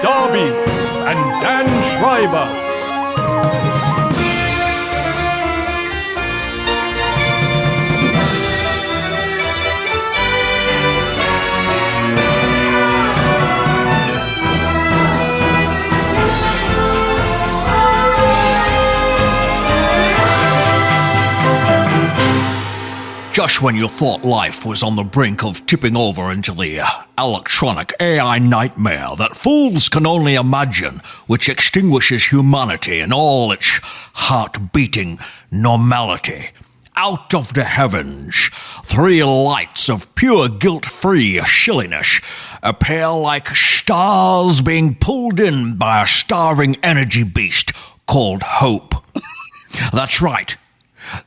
Darby and Dan Schreiber. Just when you thought life was on the brink of tipping over into the electronic AI nightmare that fools can only imagine, which extinguishes humanity in all its heart-beating normality. Out of the heavens, three lights of pure guilt-free shilliness appear like stars being pulled in by a starving energy beast called hope. That's right.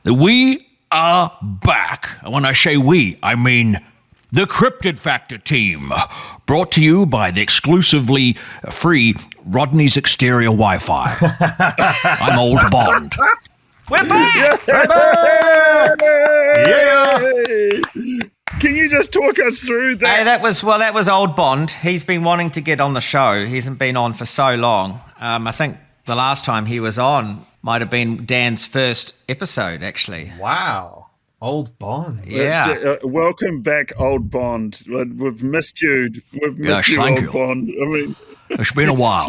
We are back. And when I say we, I mean the Cryptid Factor team. Brought to you by the exclusively free Rodney's Exterior Wi-Fi. I'm Old Bond. We're back! We're back! Yeah! Can you just talk us through that? Hey, that was Old Bond. He's been wanting to get on the show. He hasn't been on for so long. I think the last time he was on might have been Dan's first episode, actually. Wow. Old Bond. Yeah. Welcome back, Old Bond. We've missed you. We've missed you, Old Bond. I mean, it's been a while.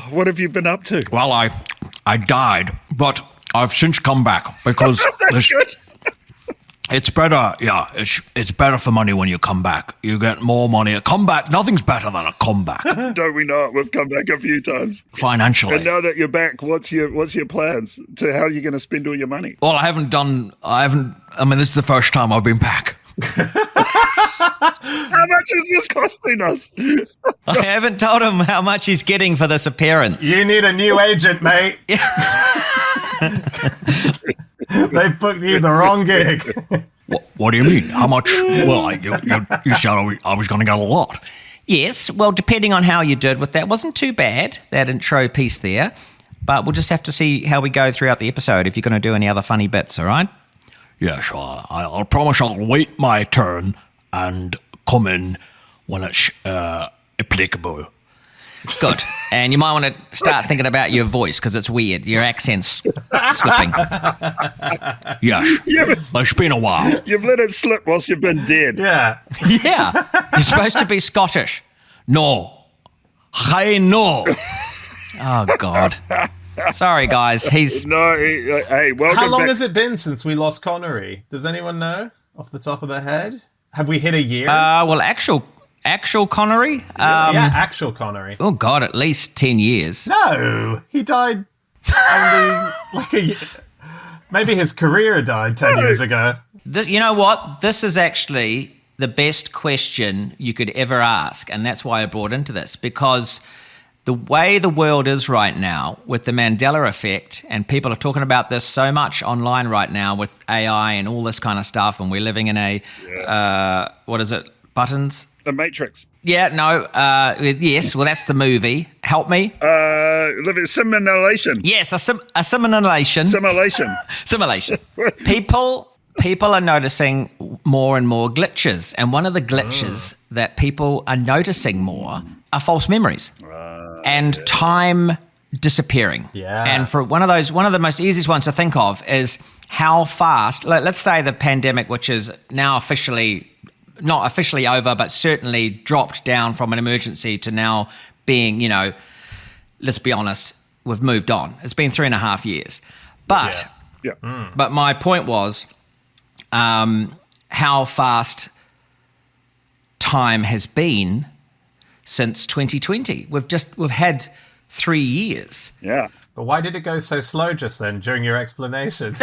What have you been up to? Well, I died, but I've since come back because That's good. It's better, yeah. It's better for money when you come back. You get more money. A comeback, nothing's better than a comeback. Don't we know it? We've come back a few times. Financially. And now that you're back, what's your plans? How are you going to spend all your money? Well, I mean, this is the first time I've been back. How much is this costing us? I haven't told him how much he's getting for this appearance. You need a new agent, mate. They booked you the wrong gig. What do you mean? How much? Well, you said I was going to get a lot. Yes, well, depending on how you did with that, wasn't too bad, that intro piece there. But we'll just have to see how we go throughout the episode if you're going to do any other funny bits, all right? Yeah, sure. I'll promise I'll wait my turn and come in when it's applicable. Good. And you might want to start thinking about your voice because it's weird. Your accent's slipping. Yes. It's been a while. You've let it slip whilst you've been dead. Yeah. Yeah. You're supposed to be Scottish. No. I know. Oh, God. Sorry, guys. No, hey, welcome How long back. has it been since we lost Connery? Does anyone know off the top of their head? Have we hit a year? Well, actual Connery? Yeah, actual Connery. Oh, God, at least 10 years. No, he died only like a year. Maybe his career died 10 years ago. You know what? This is actually the best question you could ever ask, and that's why I brought into this, because the way the world is right now with the Mandela effect, and people are talking about this so much online right now with AI and all this kind of stuff, and we're living in a, what is it, Buttons? The Matrix. Yeah, no, yes, well, that's the movie. Help me. Simulation. Yes, a simulation. Simulation. People are noticing more and more glitches, and one of the glitches that people are noticing more are false memories and time disappearing. Yeah. And for one of the most easiest ones to think of is how fast. Let's say the pandemic, which is now not officially over, but certainly dropped down from an emergency to now being, let's be honest, we've moved on. It's been 3.5 years, but but my point was. How fast time has been since 2020. We've had 3 years. Yeah. But why did it go so slow just then during your explanation?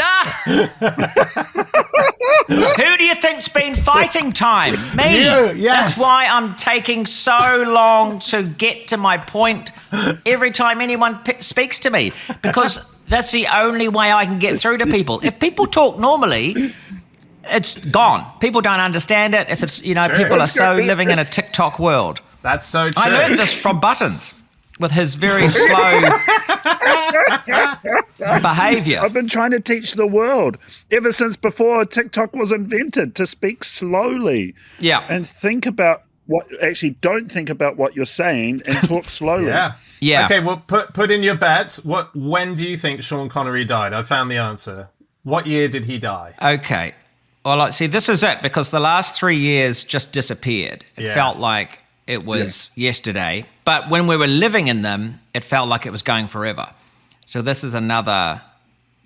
Who do you think's been fighting time? Me. You, yes. That's why I'm taking so long to get to my point every time anyone speaks to me, because that's the only way I can get through to people. If people talk normally, it's gone. People don't understand it. If it's, people are so living in a TikTok world. That's so true. I learned this from Buttons with his very slow behavior. I've been trying to teach the world ever since before TikTok was invented to speak slowly. Yeah. And think about don't think about what you're saying and talk slowly. Yeah. Okay, well, put in your bets. When do you think Sean Connery died? I found the answer. What year did he die? Okay. Well, see, this is it, because the last 3 years just disappeared. It felt like it was yesterday. But when we were living in them, it felt like it was going forever. So this is another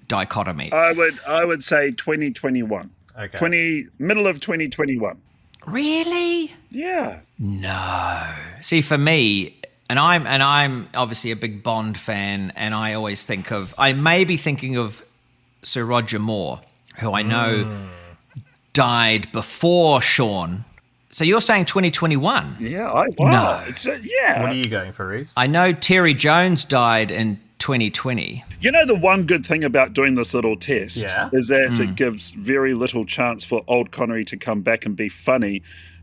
dichotomy. I would say 2021. Okay. Middle of 2021. Really? Yeah. No. See, for me, and I'm obviously a big Bond fan, and I may be thinking of Sir Roger Moore, who I know died before Sean. So you're saying 2021? Yeah. No. Yeah. What are you going for, Rhys? I know Terry Jones died in 2020. You know, the one good thing about doing this little test is that it gives very little chance for old Connery to come back and be funny,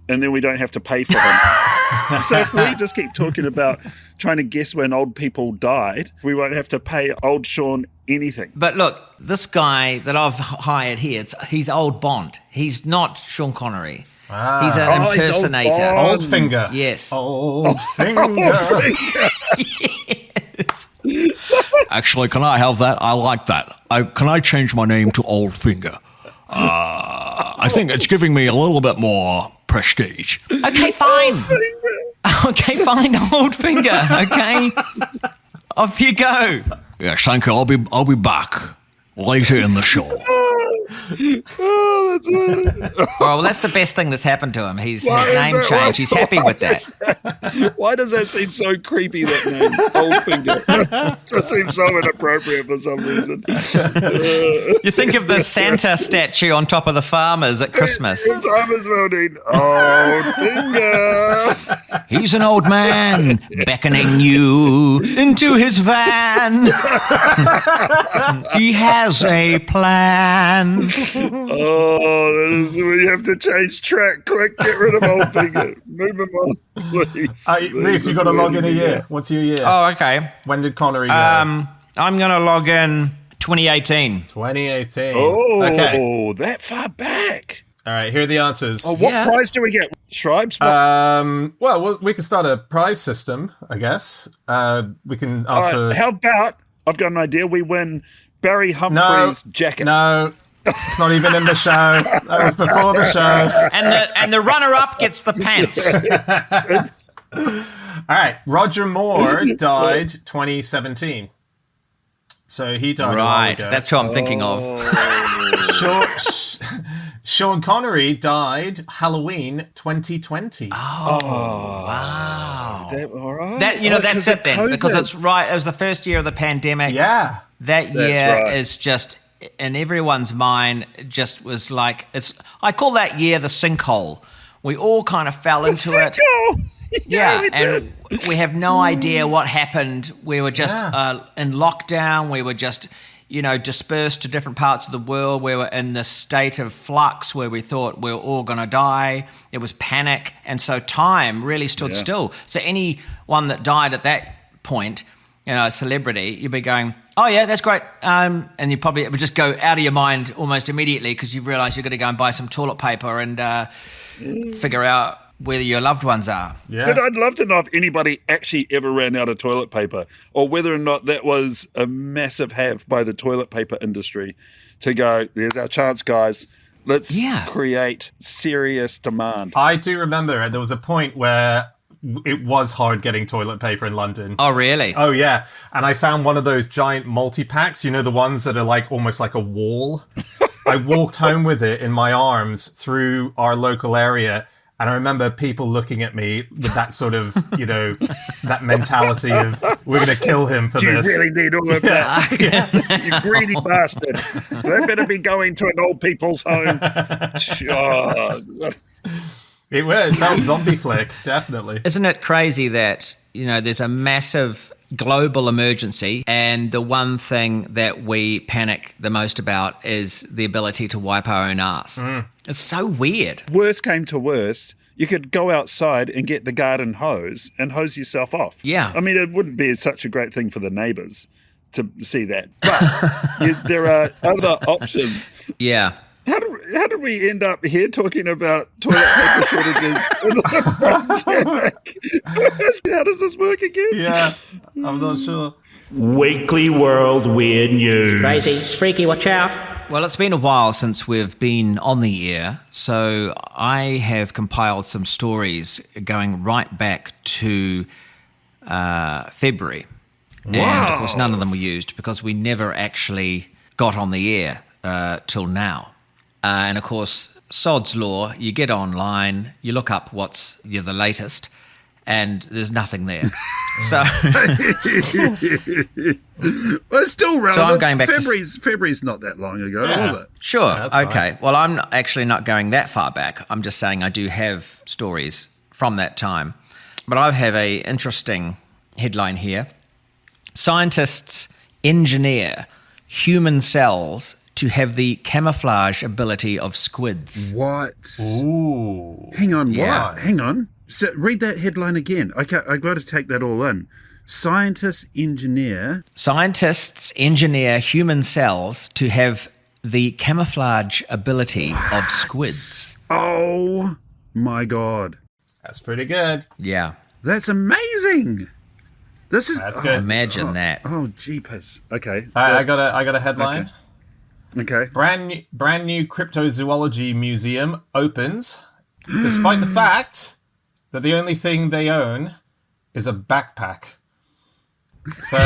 and then we don't have to pay for him. So if we just keep talking about trying to guess when old people died, we won't have to pay old Sean anything. But look, this guy that I've hired here, he's old Bond. He's not Sean Connery. He's an impersonator. Old Finger. Yes. Old Finger. Yes. Actually, can I have that? I like that. Can I change my name to Old Finger? I think it's giving me a little bit more prestige. Okay, fine. Okay, fine, Old Finger. Okay. Off you go. Yes, thank you. I'll be back later in the show. That's right. Well, that's the best thing that's happened to him. His name changed. He's happy with that. Why does that seem so creepy, that name, Old Finger? It just seems so inappropriate for some reason. You think of the Santa statue on top of the farmers at Christmas. The farmers voting, Old Finger. He's an old man beckoning you into his van. He has a plan. We have to change track. Quick, get rid of Old Finger. Move him on, please. Rhys, you got to log in a year. What's your year? Oh, okay. When did Connery go? I'm going to log in 2018. 2018. Oh, okay. That far back. All right, here are the answers. Oh, what prize do we get? Shribes? Well, we can start a prize system, I guess. We can ask for... How about, I've got an idea, we win Barry Humphrey's jacket. No, it's not even in the show. That was before the show. And the runner-up gets the pants. All right, Roger Moore died 2017. So he died a while ago. That's who I'm thinking of. Sean Connery died Halloween 2020. Oh, wow. All right. That's it then, because it's right. It was the first year of the pandemic. Yeah. That year is just in everyone's mind. Just was like I call that year the sinkhole. We all kind of fell into it. Yeah, and we have no idea what happened. We were just in lockdown. We were just, dispersed to different parts of the world. We were in this state of flux where we thought we were all going to die. It was panic. And so time really stood still. So anyone that died at that point, a celebrity, you'd be going, oh, yeah, that's great. And it would just go out of your mind almost immediately because you realise you're going to go and buy some toilet paper and figure out where your loved ones are. Yeah. But I'd love to know if anybody actually ever ran out of toilet paper, or whether or not that was a massive have by the toilet paper industry to go, there's our chance, guys. Let's create serious demand. I do remember there was a point where it was hard getting toilet paper in London. Oh, really? Oh, yeah. And I found one of those giant multi-packs, the ones that are almost like a wall. I walked home with it in my arms through our local area. And I remember people looking at me with that sort of, that mentality of, we're going to kill him for this. You really need all of that? You greedy bastard. They better be going to an old people's home. It felt zombie flick, definitely. Isn't it crazy that, there's a massive global emergency, and the one thing that we panic the most about is the ability to wipe our own ass. It's so weird. Worst came to worst, you could go outside and get the garden hose and hose yourself off. Yeah. I mean, it wouldn't be such a great thing for the neighbours to see that. But there are other options. Yeah. how did we end up here talking about toilet paper shortages in the pandemic? How does this work again? Yeah, I'm not sure. Weekly World Weird News. Crazy, it's freaky, watch out. Well, it's been a while since we've been on the air, so I have compiled some stories going right back to February. Wow. And, of course, none of them were used because we never actually got on the air till now. And, of course, sod's law, you get online, you look up what's the latest, and there's nothing there. So Well, it's still relevant. So I'm going back February's not that long ago, Yeah. was it? Sure. Yeah, that's okay. fine. Well, I'm actually not going that far back. I'm just saying I do have stories from that time. But I have a interesting headline here. Scientists engineer human cells to have the camouflage ability of squids. What? Ooh. Hang on, Yeah. what? Hang on. So read that headline again. Okay, I got to take that all in. Scientists engineer. Scientists engineer human cells to have the camouflage ability of squids. Oh my God. That's pretty good. Yeah. That's amazing. This is That's good. Imagine that. Oh, jeepers. Okay. I got a headline. Okay. Brand new cryptozoology museum opens, despite the fact that the only thing they own is a backpack. So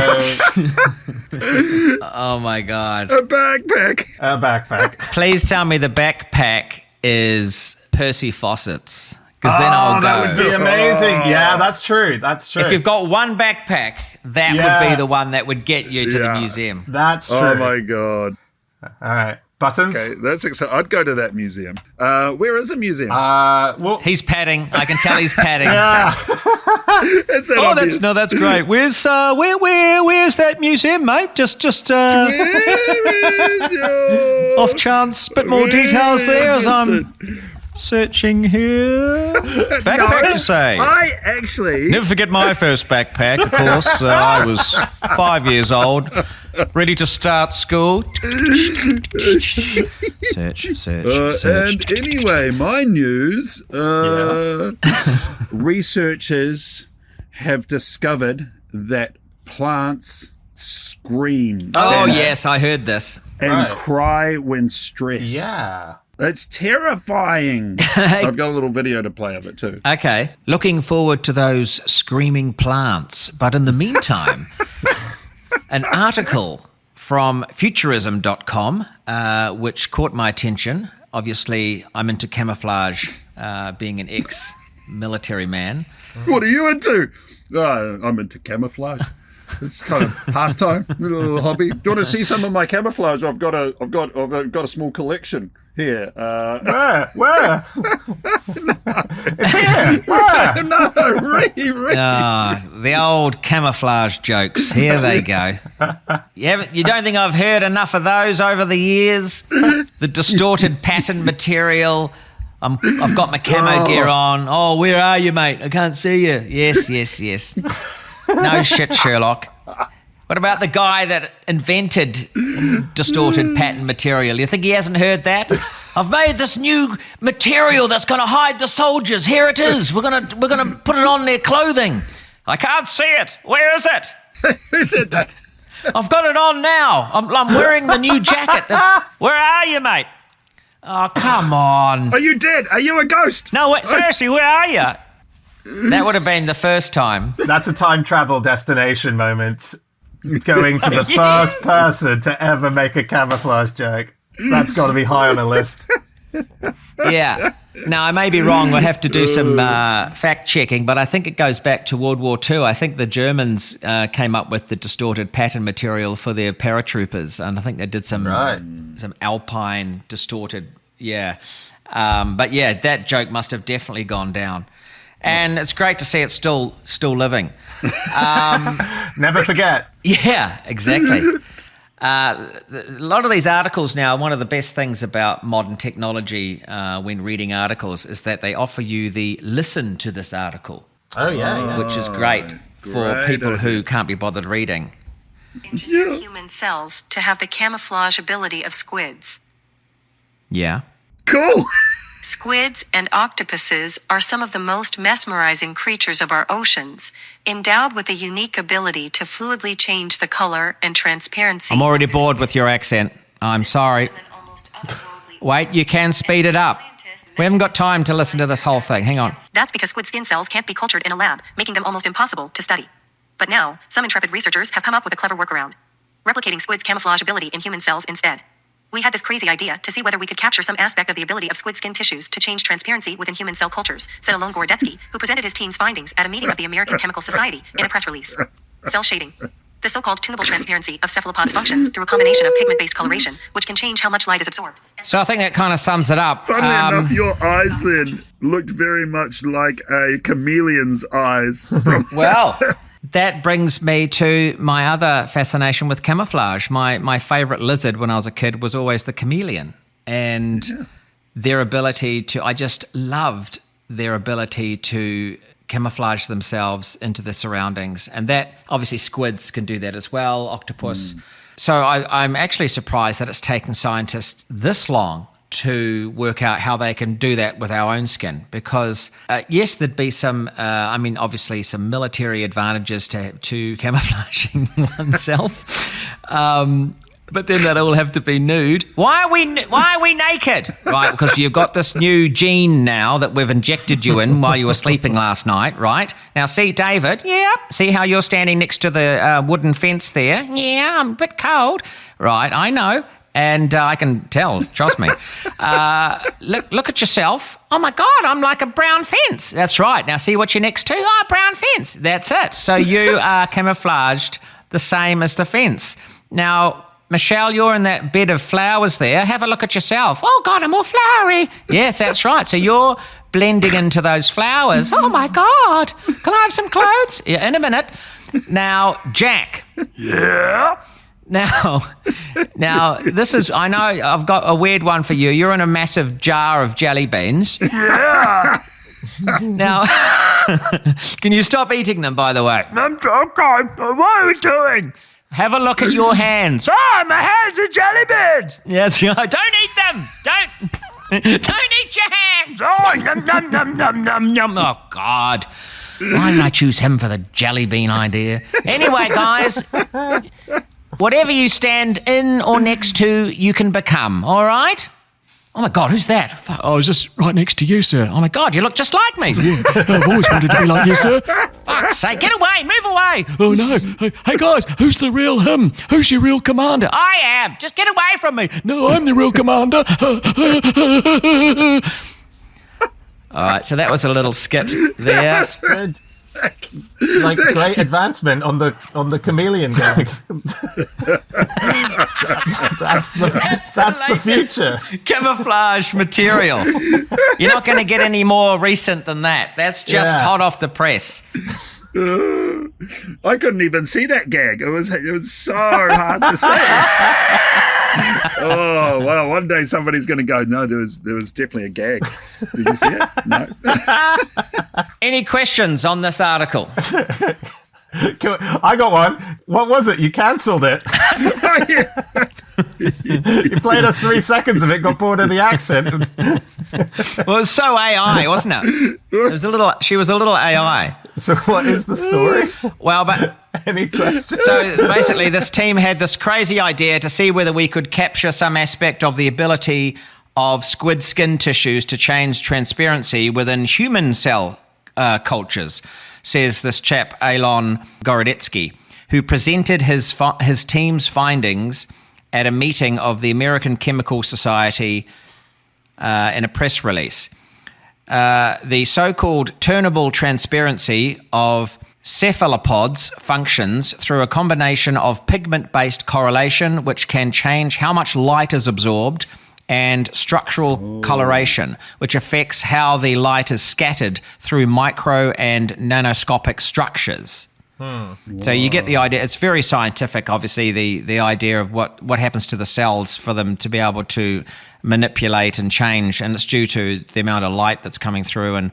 Oh my God. A backpack. a backpack. Please tell me the backpack is Percy Fawcett's. Because then I'll go. That would be amazing. Yeah, that's true. That's true. If you've got one backpack, that Yeah. would be the one that would get you to Yeah. the museum. That's true. Oh my God. All right, Buttons. Okay, that's exciting. I'd go to that museum. Where is the museum? Well, He's padding. I can tell he's padding. It's that Oh, obvious. that's great. Where's that museum, mate? Just Where is your... off chance, bit more details there as I'm searching here. Backpack, you say? I actually... Never forget my first backpack, of course. I was 5 years old, ready to start school. Search. And anyway, my news, researchers have discovered that plants scream Oh, yes, I heard this. and Right. cry when stressed. yeah. It's terrifying. I've got a little video to play of it too. Okay, looking forward to those screaming plants. But in the meantime, an article from futurism.com, which caught my attention. Obviously, I'm into camouflage, being an ex-military man. What are you into? I'm into camouflage. It's kind of pastime, a little hobby. Do you want to see some of my camouflage? I've got a small collection here. Where? It's here. Where? No, really. The old camouflage jokes. Here they go. You don't think I've heard enough of those over the years? The distorted pattern material. I've got my camo gear on. Oh, where are you, mate? I can't see you. Yes. No shit, Sherlock. What about the guy that invented distorted pattern material? You think he hasn't heard that? I've made this new material that's going to hide the soldiers. Here it is. We're gonna put it on their clothing. I can't see it. Where is it? Who said that? I've got it on now. I'm wearing the new jacket. Where are you, mate? Oh, come on. Are you dead? Are you a ghost? No, wait, seriously, where are you? That would have been the first time. That's a time travel destination moment. Going to the first person to ever make a camouflage joke. That's got to be high on a list. Yeah. Now, I may be wrong. We'll have to do some fact checking, but I think it goes back to World War II. I think the Germans came up with the distorted pattern material for their paratroopers, and I think they did some alpine distorted. Yeah. But yeah, that joke must have definitely gone down. And it's great to see it's still living. Never forget. Yeah, exactly. A lot of these articles now, one of the best things about modern technology when reading articles is that they offer you the listen to this article, Oh, yeah. which is great for great people who can't be bothered reading. Human cells to have the camouflage ability of squids. Yeah. Cool. Squids and octopuses are some of the most mesmerizing creatures of our oceans, endowed with a unique ability to fluidly change the color and transparency. I'm already bored with your accent. I'm sorry. Wait, you can speed it up. We haven't got time to listen to this whole thing. Hang on. That's because squid skin cells can't be cultured in a lab, making them almost impossible to study. But now, some intrepid researchers have come up with a clever workaround, replicating squid's camouflage ability in human cells instead. We had this crazy idea to see whether we could capture some aspect of the ability of squid skin tissues to change transparency within human cell cultures, said Alon Gorodetsky, who presented his team's findings at a meeting of the American Chemical Society in a press release. Cell shading. The so-called tunable transparency of cephalopods functions through a combination of pigment-based coloration, which can change how much light is absorbed. So I think that kind of sums it up. Funnily enough, your eyes then looked very much like a chameleon's eyes. Well, that brings me to my other fascination with camouflage. My favorite lizard when I was a kid was always the chameleon. And their ability to, I just loved their ability to camouflage themselves into the surroundings. And that, obviously, squids can do that as well, octopus. So I'm actually surprised that it's taken scientists this long to work out how they can do that with our own skin, because yes, there'd be some, obviously some military advantages to camouflaging oneself, but then they'd all have to be nude. Why are we naked? Right, because you've got this new gene now that we've injected you in while you were sleeping last night, right? Now, see, David, see how you're standing next to the wooden fence there? Yeah, I'm a bit cold. Right, I know. And I can tell, trust me. Look at yourself. Oh, my God, I'm like a brown fence. That's right. Now, see what you're next to? Oh, brown fence. That's it. So you are camouflaged the same as the fence. Now, Michelle, you're in that bed of flowers there. Have a look at yourself. Oh, God, I'm all flowery. Yes, that's right. So you're blending into those flowers. Oh, my God. Can I have some clothes? Yeah, in a minute. Now, Jack. Yeah? Now, this is, I know I've got a weird one for you. You're in a massive jar of jelly beans. Yeah! Now, can you stop eating them, by the way? I'm okay. What are we doing? Have a look at your hands. Oh, my hands are jelly beans. Yes, don't eat them. Don't eat your hands. Oh, yum, yum, yum, yum, yum, yum. Oh, God. Why did I choose him for the jelly bean idea? Anyway, guys, whatever you stand in or next to, you can become, all right? Oh, my God, who's that? I was just right next to you, sir. Oh, my God, you look just like me. Yeah, I've always wanted to be like you, sir. Fuck's sake, get away, move away. Oh, no. Hey, guys, who's the real him? Who's your real commander? I am. Just get away from me. No, I'm the real commander. All right, so that was a little skit there. That's good. Like great advancement on the chameleon gag. that's the future. Camouflage material. You're not going to get any more recent than that. That's just hot off the press. I couldn't even see that gag. It was so hard to say. Oh well, one day somebody's going to go, no, there was definitely a gag. Did you see it? No. Any questions on this article? I got one. What was it? You cancelled it. You played us 3 seconds of it, got bored of the accent. Well, it was so AI, wasn't it? She was a little AI. So what is the story? Well, but any questions? So basically, this team had this crazy idea to see whether we could capture some aspect of the ability of squid skin tissues to change transparency within human cell cultures, says this chap, Alon Gorodetsky, who presented his team's findings at a meeting of the American Chemical Society in a press release. The so-called turnable transparency of cephalopods functions through a combination of pigment-based correlation, which can change how much light is absorbed, and structural coloration, which affects how the light is scattered through micro and nanoscopic structures. So you get the idea. It's very scientific, obviously, the idea of what happens to the cells for them to be able to manipulate and change, and it's due to the amount of light that's coming through. And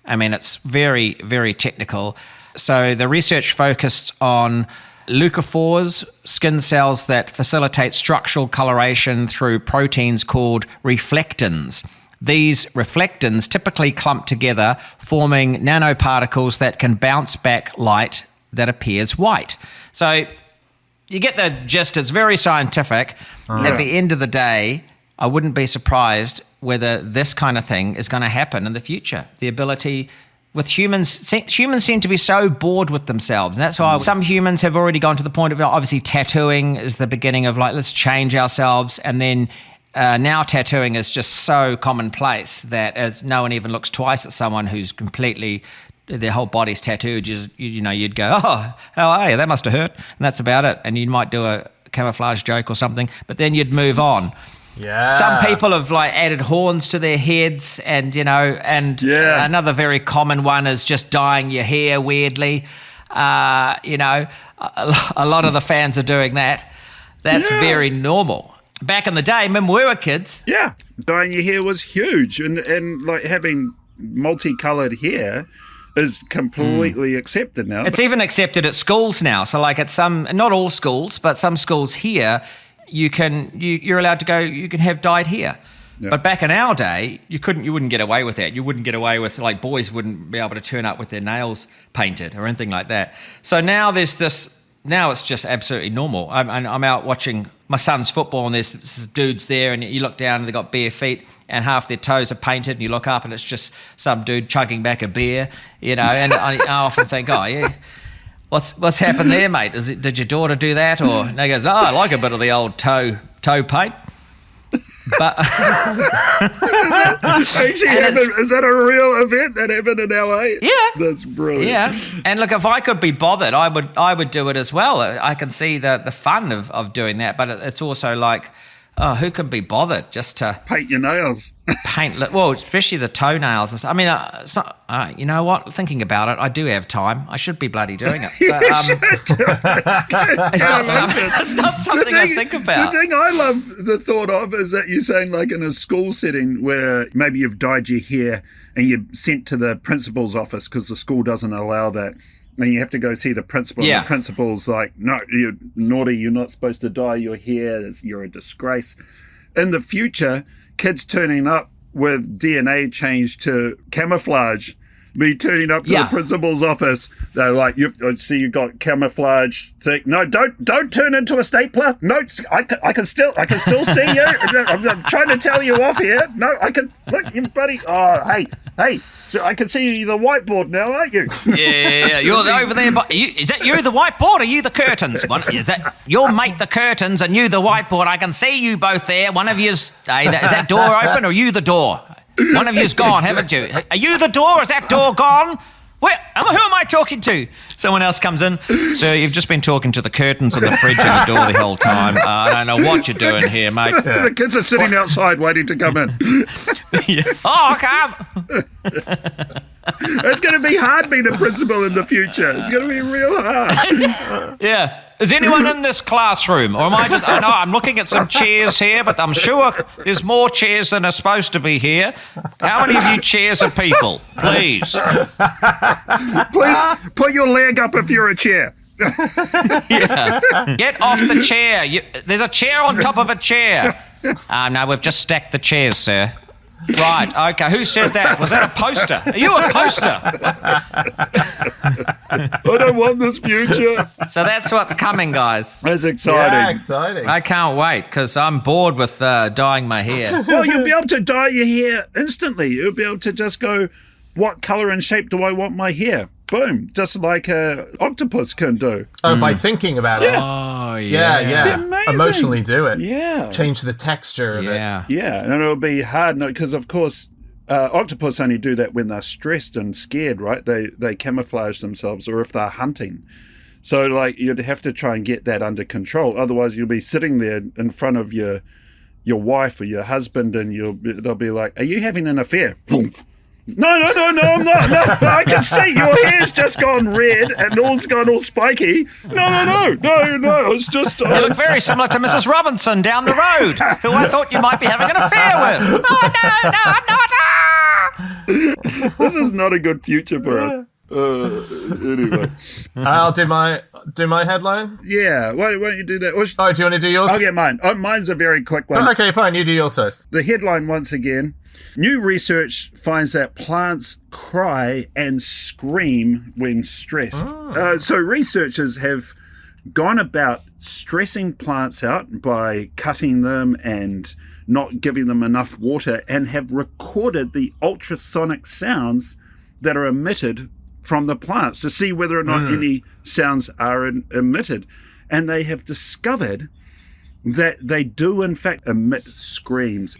I mean, it's very, very technical. So the research focused on leucophores, skin cells that facilitate structural coloration through proteins called reflectins. These reflectins typically clump together, forming nanoparticles that can bounce back light that appears white. So you get the gist. It's very scientific. At the end of the day, I wouldn't be surprised whether this kind of thing is going to happen in the future. The ability with humans seem to be so bored with themselves. And that's why some humans have already gone to the point of, obviously, tattooing is the beginning of like, let's change ourselves. And then now tattooing is just so commonplace that no one even looks twice at someone who's completely, their whole body's tattooed. You'd go, oh, how are you? That must have hurt. And that's about it. And you might do a camouflage joke or something, but then you'd move on. Yeah. Some people have like added horns to their heads, and another very common one is just dyeing your hair weirdly. A lot of the fans are doing that. That's very normal. Back in the day, when we were kids. Yeah, dyeing your hair was huge, and like having multicolored hair is completely accepted now. It's even accepted at schools now. So like at some, not all schools, but some schools here, you're allowed to go, you can have dyed hair. Yep. But back in our day, you wouldn't get away with that. You wouldn't get away with, like, boys wouldn't be able to turn up with their nails painted or anything like that. So now now it's just absolutely normal. I'm out watching my son's football, and there's dudes there, and you look down and they've got bare feet and half their toes are painted, and you look up and it's just some dude chugging back a beer, and I often think, oh, yeah, what's happened there, mate? Did your daughter do that? Or and he goes, oh, I like a bit of the old toe paint. But actually happened, is that a real event that happened in LA? Yeah, that's brilliant. Yeah, and look, if I could be bothered, I would do it as well. I can see the fun of doing that, but it's also like, oh, who can be bothered just to paint your nails? Well, especially the toenails. I mean, it's not. You know what? Thinking about it, I do have time. I should be bloody doing it. But, it's not something I think about. The thing I love the thought of is that you're saying, like, in a school setting where maybe you've dyed your hair and you're sent to the principal's office because the school doesn't allow that. And you have to go see the principal. Yeah. And the principal's like, no, you're naughty. You're not supposed to dye your hair. You're a disgrace. In the future, kids turning up with DNA changed to camouflage, be turning up to the principal's office. They're like, you got camouflage thing. No, don't turn into a stapler. No, I can still see you. I'm trying to tell you off here. No, I can look, you buddy. Oh, hey. So I can see you the whiteboard now, aren't you? Yeah, you're over there. Is that you, the whiteboard, or you, the curtains? Is that your mate, the curtains, and you, the whiteboard? I can see you both there. One of you's... is that door open, or you the door? One of you's gone, haven't you? Are you the door? Is that door gone? Who am I talking to? Someone else comes in. Sir, you've just been talking to the curtains and the fridge and the door the whole time. I don't know what you're doing here, mate. The kids are sitting outside waiting to come in. Yeah. Oh, come. It's going to be hard being a principal in the future. It's going to be real hard. Yeah. Is anyone in this classroom? Or am I just... I know I'm looking at some chairs here, but I'm sure there's more chairs than are supposed to be here. How many of you chairs are people? Please. Please put your leg up if you're a chair. Yeah. Get off the chair. There's a chair on top of a chair. No, we've just stacked the chairs, sir. Right, okay, who said that? Was that a poster? Are you a poster? I don't want this future. So that's what's coming, guys. That's exciting. Yeah, exciting. I can't wait, because I'm bored with dyeing my hair. Well, you'll be able to dye your hair instantly. You'll be able to just go, what colour and shape do I want my hair? Boom, just like an octopus can do. Oh, by thinking about it. Oh, Yeah. Emotionally do it. Yeah. Change the texture of it. Yeah, and it'll be hard, because of course, octopus only do that when they're stressed and scared, right? They camouflage themselves, or if they're hunting. So, like, you'd have to try and get that under control. Otherwise, you'll be sitting there in front of your wife or your husband, and they'll be like, "Are you having an affair?" No, I'm not. No, I can see your hair's just gone red and all's gone all spiky. No, it's just... You look very similar to Mrs. Robinson down the road, who I thought you might be having an affair with. No, I'm not. This is not a good future for us. Anyway. I'll do my headline. Yeah, why don't you do that? Oh, do you want to do yours? I'll get mine. Mine's a very quick one. Okay, fine. You do yours first. The headline once again. New research finds that plants cry and scream when stressed. So researchers have gone about stressing plants out by cutting them and not giving them enough water, and have recorded the ultrasonic sounds that are emitted from the plants to see whether or not any sounds are emitted. And they have discovered that they do in fact emit screams,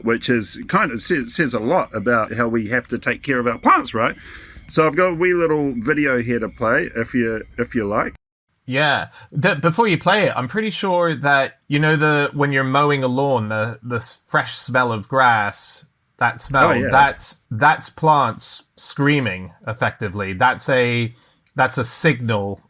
which is kind of says a lot about how we have to take care of our plants, right? So I've got a wee little video here to play if you like. Yeah. Before you play it, I'm pretty sure that, when you're mowing a lawn, the fresh smell of grass, that smell, that's plants screaming effectively. That's a signal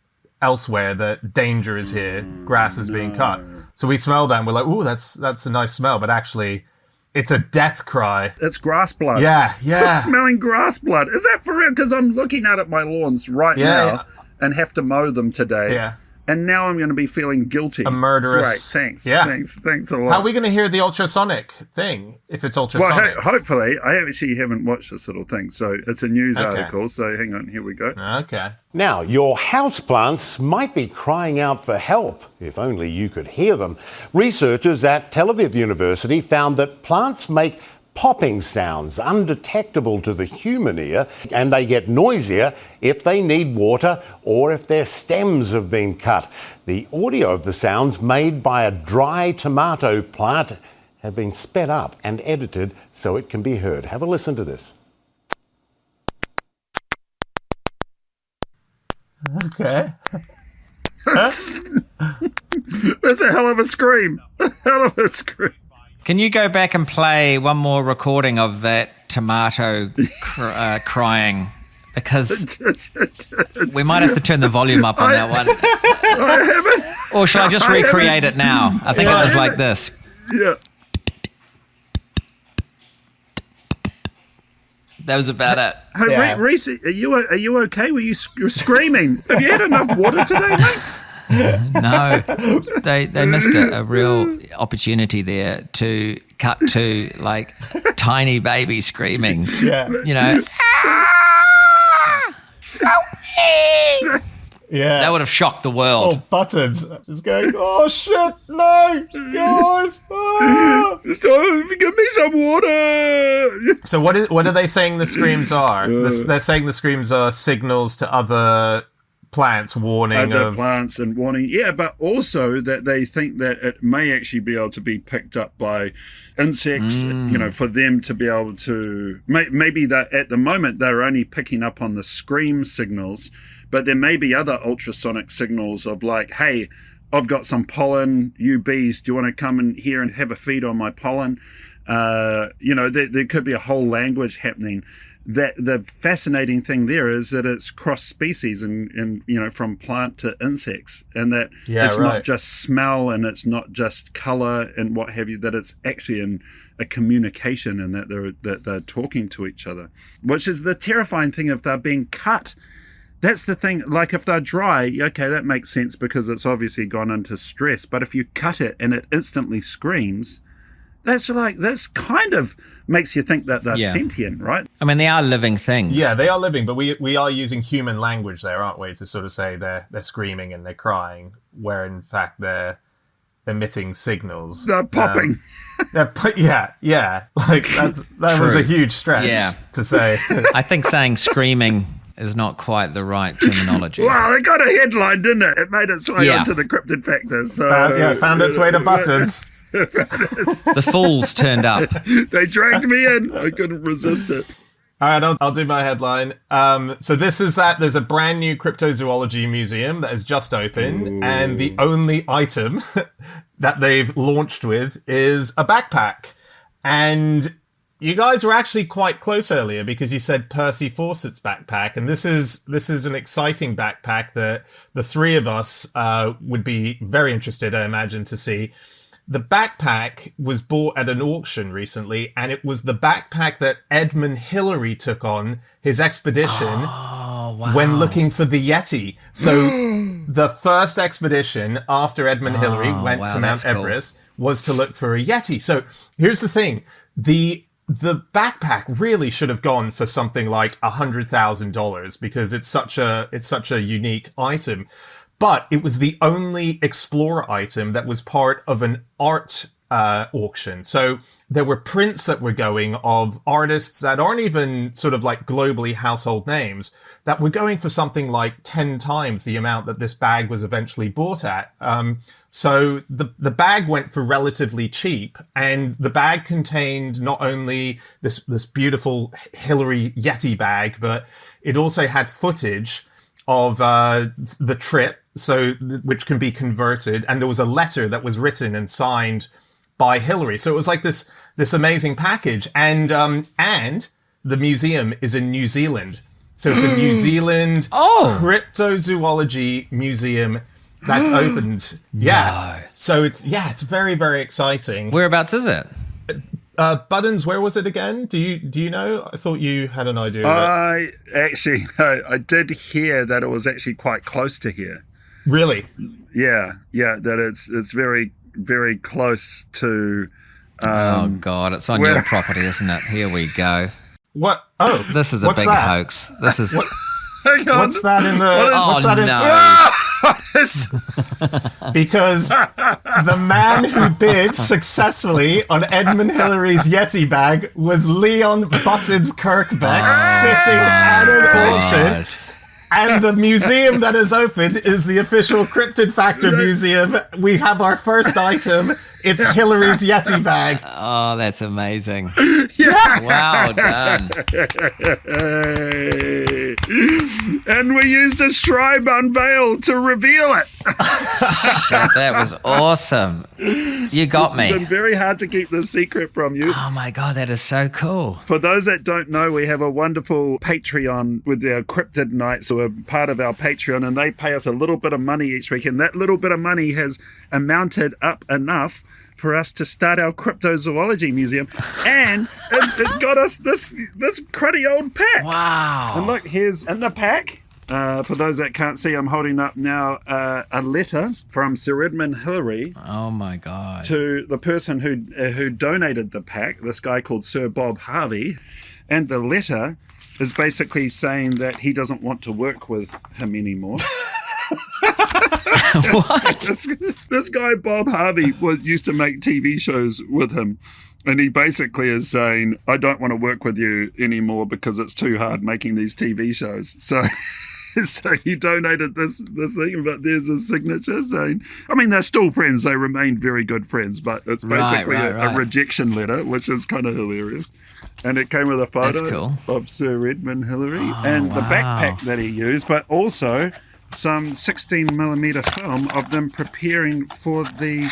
elsewhere that danger is here. Grass is being cut. So we smell that and we're like, ooh, that's a nice smell. But actually, it's a death cry. It's grass blood. Yeah. I'm smelling grass blood. Is that for real? Because I'm looking out at my lawns right now and have to mow them today. Yeah. And now I'm going to be feeling guilty. A murderous. Great, thanks. Yeah. Thanks a lot. How are we going to hear the ultrasonic thing if it's ultrasonic? Well, hopefully. I actually haven't watched this little thing. So it's a news article. So hang on. Here we go. Okay. Now, your houseplants might be crying out for help, if only you could hear them. Researchers at Tel Aviv University found that plants make popping sounds undetectable to the human ear, and they get noisier if they need water or if their stems have been cut. The audio of the sounds made by a dry tomato plant have been sped up and edited so it can be heard. Have a listen to this. Okay. That's a hell of a scream. A hell of a scream. Can you go back and play one more recording of that tomato crying? Because we might have to turn the volume up on that one. I haven't. Or shall I just recreate it now? I think it was like this. Yeah. That was about it. Hey, Rhys, are you okay? You're screaming. Have you had enough water today, mate? No, they missed a real opportunity there to cut to like tiny baby screaming. Yeah. Yeah. That would have shocked the world. Oh, Buttons just going, oh shit, no, guys. Give me some water. So what are they saying the screams are? They're saying the screams are signals to other plants warning of plants and warning, but also that they think that it may actually be able to be picked up by insects, for them to be able to maybe that at the moment they're only picking up on the scream signals, but there may be other ultrasonic signals of like, hey, I've got some pollen, you bees, do you want to come in here and have a feed on my pollen? There could be a whole language happening. That the fascinating thing there is that it's cross species and from plant to insects, and that it's not just smell and it's not just color and what have you, that it's actually in a communication and that they're talking to each other, which is the terrifying thing if they're being cut. That's the thing. Like if they're dry, okay, that makes sense because it's obviously gone into stress. But if you cut it and it instantly screams, that's kind of makes you think that they're sentient, right? I mean, they are living things. Yeah, they are living, but we are using human language there, aren't we, to sort of say they're screaming and they're crying, where in fact they're emitting signals. They're popping. Yeah. Like that was a huge stretch to say. I think saying screaming is not quite the right terminology. Wow, it got a headline, didn't it? It made its way onto the Cryptid Factor. So found its way to Buttons. The fools turned up. They dragged me in. I couldn't resist it. All right, I'll do my headline. So this is that there's a brand new cryptozoology museum that has just opened, and the only item that they've launched with is a backpack. And you guys were actually quite close earlier because you said Percy Fawcett's backpack, and this is an exciting backpack that the three of us would be very interested, I imagine, to see. the backpack was bought at an auction recently, and it was the backpack that Edmund Hillary took on his expedition when looking for the Yeti. So the first expedition after Edmund Hillary went to Mount Everest was to look for a Yeti. So here's the thing. The backpack really should have gone for something like $100,000 because it's such a unique item. But it was the only explorer item that was part of an art auction. So there were prints that were going of artists that aren't even sort of like globally household names that were going for something like 10 times the amount that this bag was eventually bought at. So the bag went for relatively cheap, and the bag contained not only this beautiful Hillary Yeti bag, but it also had footage of the trip, which can be converted, and there was a letter that was written and signed by Hillary. So it was like this amazing package, and the museum is in New Zealand. So it's a New Zealand cryptozoology museum that's opened. Yeah. So it's very, very exciting. Whereabouts is it? Buttons, where was it again? Do you know? I thought you had an idea. I did hear that it was actually quite close to here. Really? Yeah, that it's very, very close to. Oh God, it's on your property, isn't it? Here we go. What? Oh, this is a big hoax. This is. What's that in the? What's that in? Because the man who bid successfully on Edmund Hillary's Yeti bag was Leon Buttons Kirkbeck, sitting at an auction. And the museum that is open is the official Cryptid Factor museum. We have our first item. It's Hillary's Yeti bag. Oh, that's amazing. Yeah. Wow, done. And we used a Schreiber unveil to reveal it. That was awesome. You got me. It's been very hard to keep this secret from you. Oh my God, that is so cool. For those that don't know, we have a wonderful Patreon with our Cryptid Nights, who are part of our Patreon, and they pay us a little bit of money each week, and that little bit of money has amounted up enough for us to start our cryptozoology museum, and it got us this cruddy old pack. Wow. And look, here's in the pack. For those that can't see, I'm holding up now a letter from Sir Edmund Hillary. Oh my God. To the person who donated the pack, this guy called Sir Bob Harvey, and the letter is basically saying that he doesn't want to work with him anymore. What? This guy, Bob Harvey, used to make TV shows with him. And he basically is saying, I don't want to work with you anymore because it's too hard making these TV shows. So he donated this thing, but there's a signature saying, I mean, they're still friends. They remain very good friends, but it's basically a rejection letter, which is kind of hilarious. And it came with a photo of Sir Edmund Hillary and the backpack that he used, but also some 16mm film of them preparing for the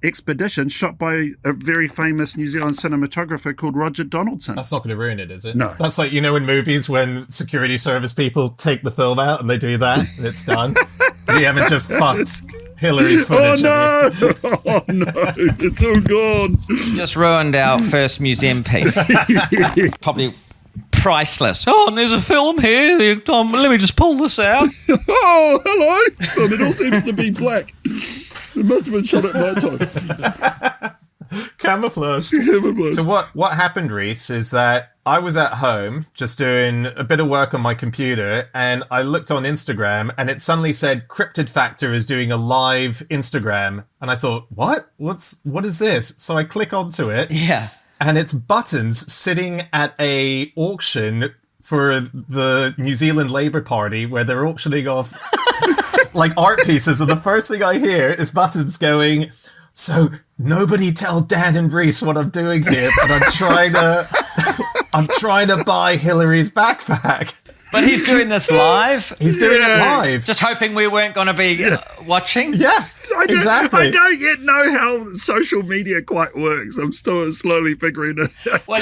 expedition shot by a very famous New Zealand cinematographer called Roger Donaldson. That's not going to ruin it, is it? No. That's like, in movies when security service people take the film out and they do that and it's done. You haven't just fucked Hillary's footage. Oh no, it's all gone. Just ruined our first museum piece. Probably priceless. Oh, and there's a film here. Let me just pull this out. Oh, hello. It all seems to be black. It must have been shot at night time. Camouflage. So what happened, Rhys, is that I was at home just doing a bit of work on my computer, and I looked on Instagram, and it suddenly said Cryptid Factor is doing a live Instagram, and I thought, what is this? So I click onto it. Yeah. And it's Buttons sitting at a auction for the New Zealand Labour Party where they're auctioning off like art pieces. And the first thing I hear is Buttons going, so nobody tell Dan and Rhys what I'm doing here, but I'm trying to buy Hillary's backpack. But he's doing this live? He's doing it live. Just hoping we weren't going to be watching? Yes, exactly. I don't yet know how social media quite works. I'm still slowly figuring it out. Well,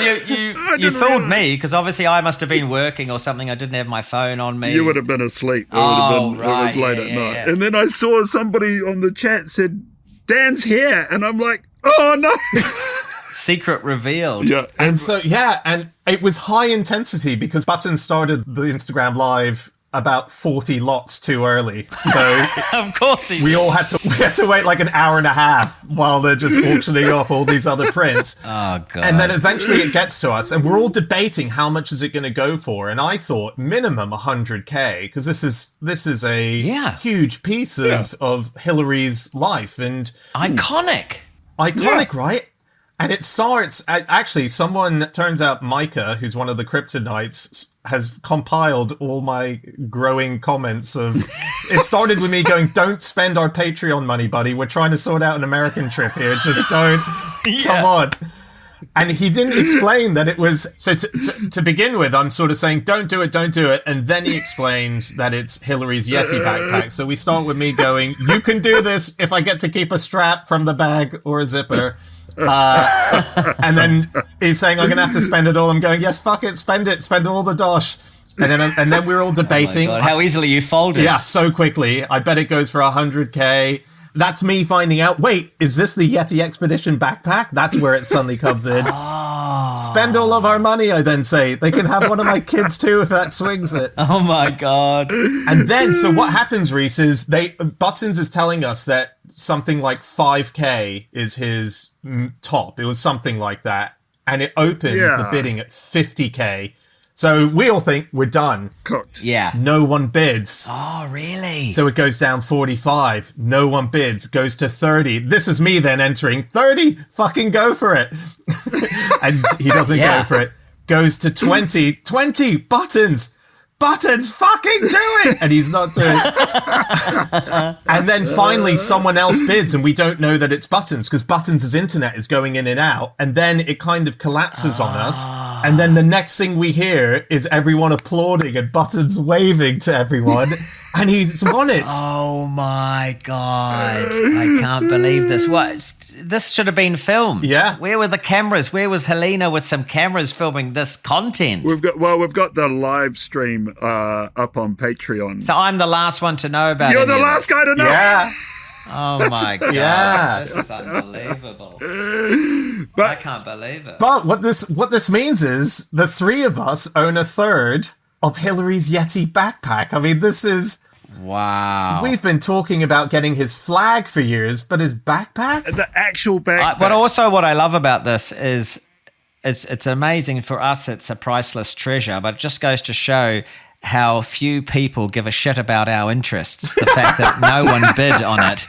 you fooled me, because obviously I must have been working or something. I didn't have my phone on me. You would have been asleep. It was late at night. Yeah. And then I saw somebody on the chat said, Dan's here. And I'm like, oh no. Secret revealed. Yeah. And so, and it was high intensity because Buttons started the Instagram Live about 40 lots too early. So Of course he we did. all had to wait like an hour and a half while they're just auctioning off all these other prints. Oh, God. And then eventually it gets to us and we're all debating how much is it going to go for. And I thought minimum 100K because this is a huge piece of Hillary's life and iconic, right? And it starts, actually, someone, turns out Micah, who's one of the Kryptonites, has compiled all my growing comments of, it started with me going, don't spend our Patreon money, buddy. We're trying to sort out an American trip here. Just don't, come on. And he didn't explain that it was, so to begin with, I'm sort of saying, don't do it. And then he explains that it's Hillary's Yeti backpack. So we start with me going, you can do this if I get to keep a strap from the bag or a zipper. And then he's saying I'm gonna have to spend it all. I'm going, yes, fuck it, spend all the dosh. And then we're all debating. Oh my God, how easily you folded. Yeah, so quickly. I bet it goes for 100K. That's me finding out, wait, is this the Yeti Expedition backpack? That's where it suddenly comes in. Spend all of our money, I then say. They can have one of my kids too if that swings it. Oh my God. And then, so what happens, Rhys, is Buttons is telling us that something like 5K is his top. It was something like that. And it opens the bidding at 50K. So we all think we're done. Cooked. Yeah. No one bids. Oh, really? So it goes down 45. No one bids. Goes to 30. This is me then entering 30. Fucking go for it. And he doesn't go for it. Goes to 20. 20. Buttons, fucking do it! And he's not doing it. And then finally someone else bids and we don't know that it's Buttons because Buttons' internet is going in and out. And then it kind of collapses on us. And then the next thing we hear is everyone applauding and Buttons waving to everyone. And he's won it. Oh my God. I can't believe this. This should have been filmed. Yeah. Where were the cameras? Where was Helena with some cameras filming this content? We've got the live stream up on Patreon. So I'm the last one to know about it. You're the last guy to know. Yeah. Oh my God. Yeah. This is unbelievable. I can't believe it. But what this means is the three of us own a third of Hillary's Yeti backpack. I mean, this is... Wow. We've been talking about getting his flag for years, but his backpack? The actual backpack. But also what I love about this is it's amazing for us. It's a priceless treasure, but it just goes to show how few people give a shit about our interests. The fact that no one bid on it.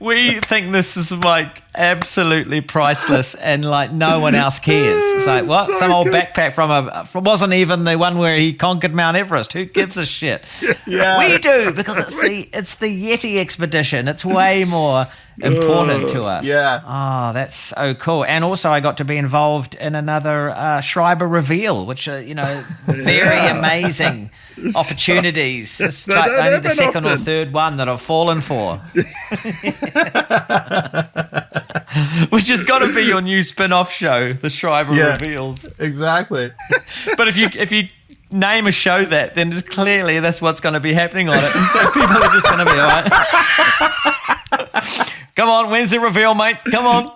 We think this is like absolutely priceless and like no one else cares. It's like, what? So some old good. backpack from wasn't even the one where he conquered Mount Everest. Who gives a shit? Yeah. We do, because it's the Yeti expedition. It's way more important to us. Yeah. Oh, that's so cool. And also I got to be involved in another Schreiber-reveal, which are, very amazing opportunities. It's They like don't only the happen second or often. third one that I've fallen for. Which has got to be your new spin-off show, the Schreiber Reveals. Exactly. But if you name a show that, then it's clearly that's what's going to be happening on it. And so people are just going to be all right. Come on, when's the reveal, mate? Come on.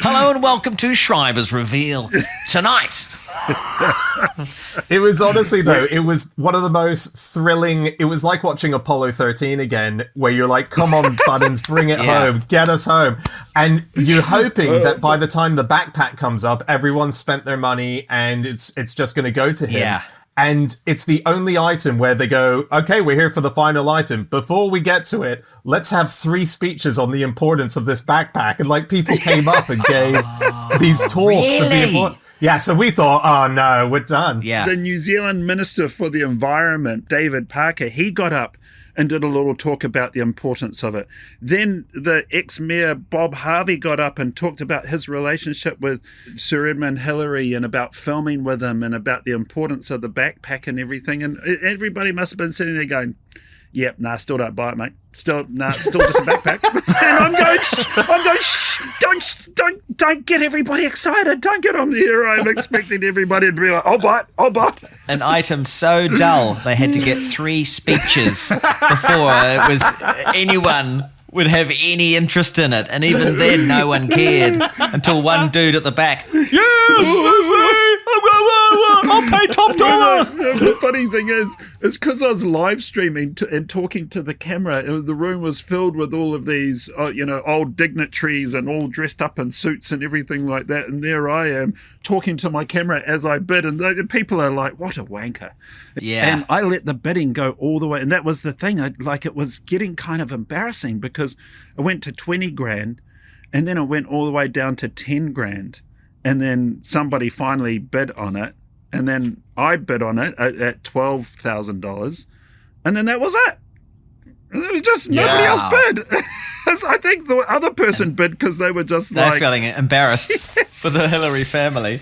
Hello and welcome to Schreiber's Reveal. Tonight. It was honestly, though, it was one of the most thrilling. It was like watching Apollo 13 again, where you're like, come on, Buttons, bring it home, get us home. And you're hoping that by the time the backpack comes up, everyone's spent their money and it's just going to go to him. Yeah. And it's the only item where they go, okay, we're here for the final item. Before we get to it, let's have 3 speeches on the importance of this backpack. And like people came up and gave these talks of the importance. Yeah, so we thought, oh no, we're done. Yeah. The New Zealand Minister for the Environment, David Parker, he got up and did a little talk about the importance of it. Then the ex-mayor Bob Harvey got up and talked about his relationship with Sir Edmund Hillary and about filming with him and about the importance of the backpack and everything. And everybody must have been sitting there going, yep, nah, still don't buy it, mate. Still just a backpack. And I'm going, shh, don't get everybody excited. Don't get on the air. I'm expecting everybody to be like, I'll bite. An item so dull, they had to get 3 speeches before it was anyone would have any interest in it. And even then, no one cared until one dude at the back, I'll pay top dollar. The funny thing is, it's because I was live streaming and talking to the camera. The room was filled with all of these, old dignitaries and all dressed up in suits and everything like that. And there I am talking to my camera as I bid. And the people are like, what a wanker. Yeah. And I let the bidding go all the way. And that was the thing. It was getting kind of embarrassing because I went to 20 grand and then it went all the way down to 10 grand. And then somebody finally bid on it. And then I bid on it at $12,000. And then that was it. It was just nobody else bid. I think the other person bid because they were just They're feeling embarrassed for the Hillary family.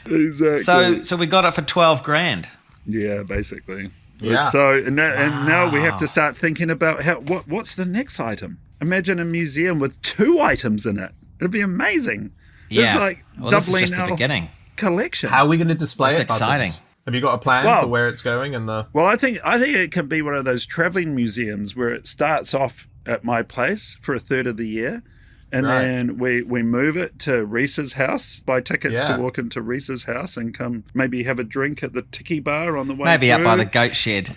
Exactly. So we got it for 12 grand. Yeah, basically. Yeah. So and now we have to start thinking about what's the next item. Imagine a museum with 2 items in it. It'd be amazing. Yeah. It's like doubling this is just our the beginning. collection. How are we going to display That's it, exciting. Buttons? Have you got a plan for where it's going? Well, I think it can be one of those traveling museums where it starts off at my place for a third of the year, and then we move it to Rhys's house, buy tickets to walk into Rhys's house and come maybe have a drink at the tiki bar on the way Maybe through. up by the goat shed.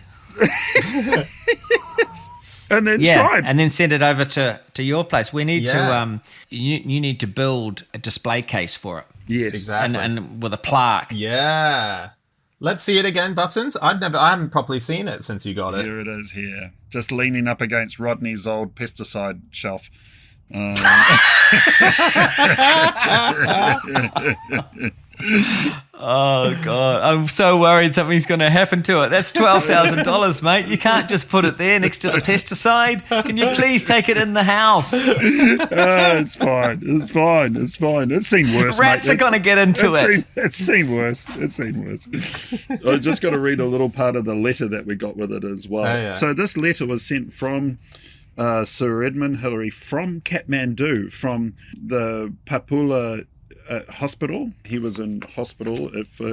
And then Schreiber. And then send it over to your place. We need Yeah. to you need to build a display case for it. Yes, Exactly. And with a plaque. Yeah. Let's see it again, Buttons. I haven't properly seen it since you got it. Here it is here. Just leaning up against Rodney's old pesticide shelf. Oh God, I'm so worried something's going to happen to it. That's $12,000, mate. You can't just put it there next to the pesticide. Can you please take it in the house? It's fine. It's fine. It's fine. It's seen worse. Rats mate. are going to get into it. It's seen worse. It's seen worse. I just got to read a little part of the letter that we got with it as well. Oh, yeah. So this letter was sent from Sir Edmund Hillary from Kathmandu, from the Papula hospital. He was in hospital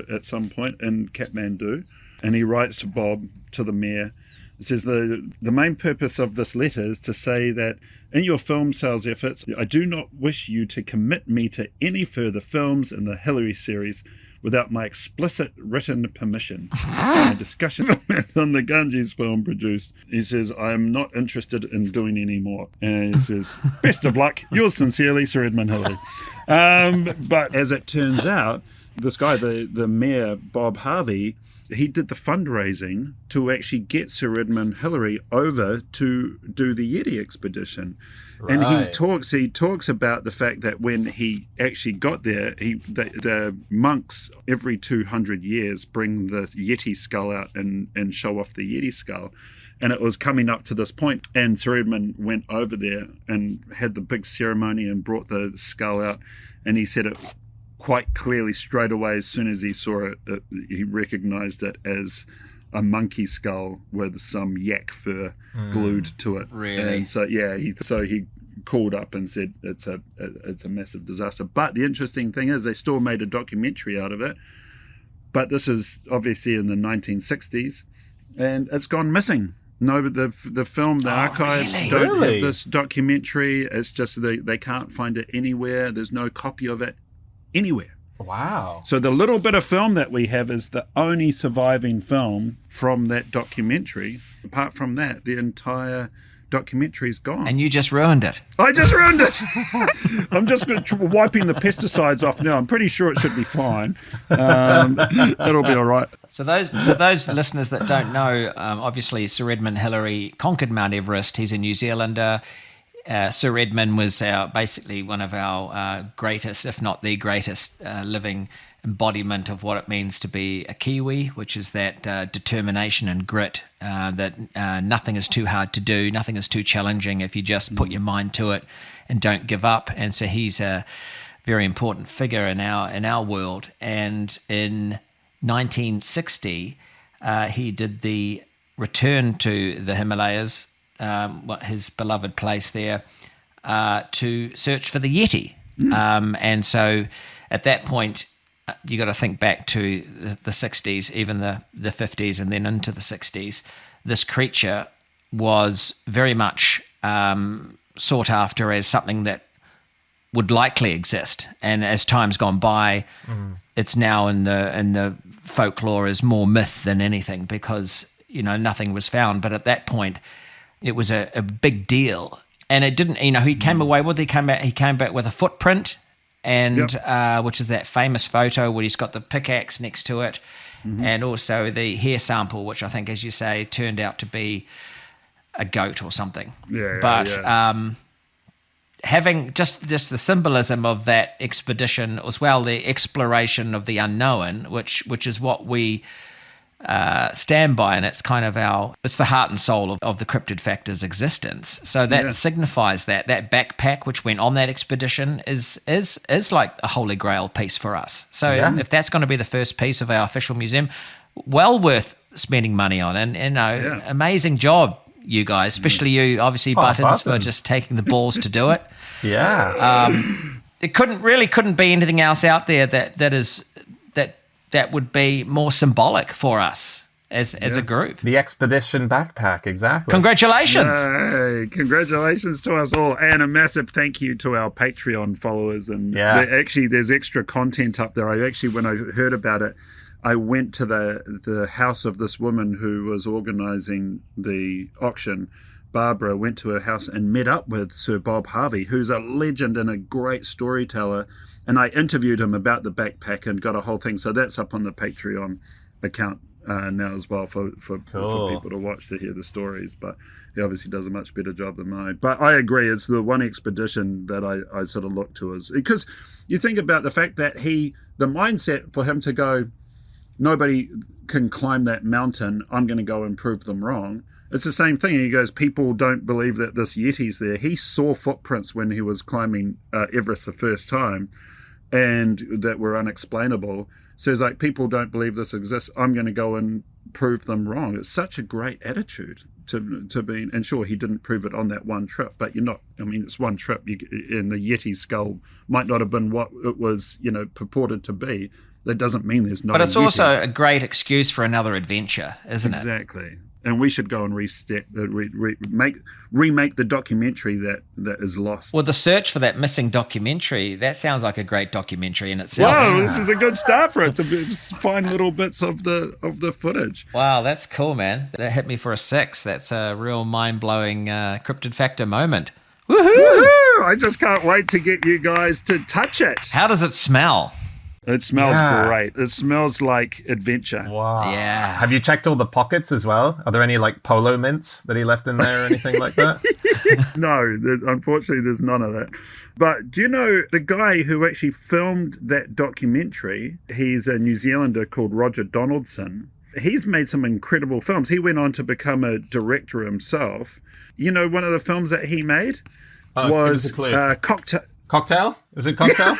at some point in Kathmandu, and he writes to Bob, to the mayor. It says the main purpose of this letter is to say that in your film sales efforts, I do not wish you to commit me to any further films in the Hillary series without my explicit written permission. In a discussion on the Ganges film produced, he says, I am not interested in doing any more. And he says, best of luck, yours sincerely, Sir Edmund Hillary. But as it turns out, this guy, the mayor, Bob Harvey, he did the fundraising to actually get Sir Edmund Hillary over to do the Yeti expedition. Right. And he talks about the fact that when he actually got there, the monks every 200 years bring the Yeti skull out and show off the Yeti skull. And it was coming up to this point, and Sir Edmund went over there and had the big ceremony and brought the skull out, and he said it quite clearly straight away. As soon as he saw it, he recognized it as a monkey skull with some yak fur glued to it. Really? And so he called up and said it's a massive disaster. But the interesting thing is they still made a documentary out of it. But this is obviously in the 1960s, and it's gone missing. No, but the film, the archives don't have this documentary. It's just they can't find it anywhere. There's no copy of it anywhere. Wow. So the little bit of film that we have is the only surviving film from that documentary. Apart from that, the entire documentary's gone. And you just ruined it. I just ruined it. I'm just wiping the pesticides off now. I'm pretty sure it should be fine. It'll be all right. So those listeners that don't know, obviously Sir Edmund Hillary conquered Mount Everest. He's a New Zealander. Sir Edmund was basically one of our greatest, if not the greatest, living embodiment of what it means to be a Kiwi, which is that determination and grit, that nothing is too hard to do, nothing is too challenging if you just put your mind to it and don't give up. And so he's a very important figure in our world. And in 1960, he did the return to the Himalayas, his beloved place there, to search for the Yeti. And so at that point, you got to think back to the 60s, even the 50s, and then into the 60s. This creature was very much sought after as something that would likely exist. And as time's gone by, it's now in the folklore as more myth than anything, because nothing was found. But at that point, it was a big deal, and it didn't. He came away with. He came back with a footprint, and which is that famous photo where he's got the pickaxe next to it, and also the hair sample, which I think, as you say, turned out to be a goat or something. Having just the symbolism of that expedition as well, the exploration of the unknown, which is what we stand by, and it's kind of it's the heart and soul of the Cryptid Factor's existence. So that signifies that backpack which went on that expedition is like a holy grail piece for us. So if that's going to be the first piece of our official museum, well worth spending money on, and amazing job, you guys, especially you, obviously, Buttons, for just taking the balls to do it. It couldn't be anything else out there that would be more symbolic for us as a group. The expedition backpack, exactly. Congratulations. Hey, congratulations to us all, and a massive thank you to our Patreon followers. And there's extra content up there. When I heard about it, I went to the house of this woman who was organising the auction. Barbara went to her house and met up with Sir Bob Harvey, who's a legend and a great storyteller. And I interviewed him about the backpack and got a whole thing. So that's up on the Patreon account now as well for people to watch, to hear the stories. But he obviously does a much better job than mine. But I agree, it's the one expedition that I sort of look to as, because you think about the fact that the mindset for him to go, nobody can climb that mountain, I'm going to go and prove them wrong. It's the same thing. He goes, people don't believe that this Yeti's there. He saw footprints when he was climbing Everest the first time, and that were unexplainable. So it's like, people don't believe this exists, I'm going to go and prove them wrong. It's such a great attitude to be, and sure, he didn't prove it on that one trip, but it's one trip, and the Yeti skull might not have been what it was, purported to be. That doesn't mean there's not. But it's also a great excuse for another adventure, isn't it? Exactly. And we should go and remake the documentary that is lost. Well, the search for that missing documentary, that sounds like a great documentary in itself. Wow, this is a good start for it, to find little bits of the footage. Wow, that's cool, man. That hit me for a 6. That's a real mind-blowing Cryptid Factor moment. Woohoo! Woohoo! I just can't wait to get you guys to touch it. How does it smell? It smells great. It smells like adventure. Wow. Yeah. Have you checked all the pockets as well? Are there any polo mints that he left in there or anything like that? No, unfortunately, there's none of that. But do you know the guy who actually filmed that documentary? He's a New Zealander called Roger Donaldson. He's made some incredible films. He went on to become a director himself. One of the films that he made was Cocktail. Cocktail? Is it Cocktail?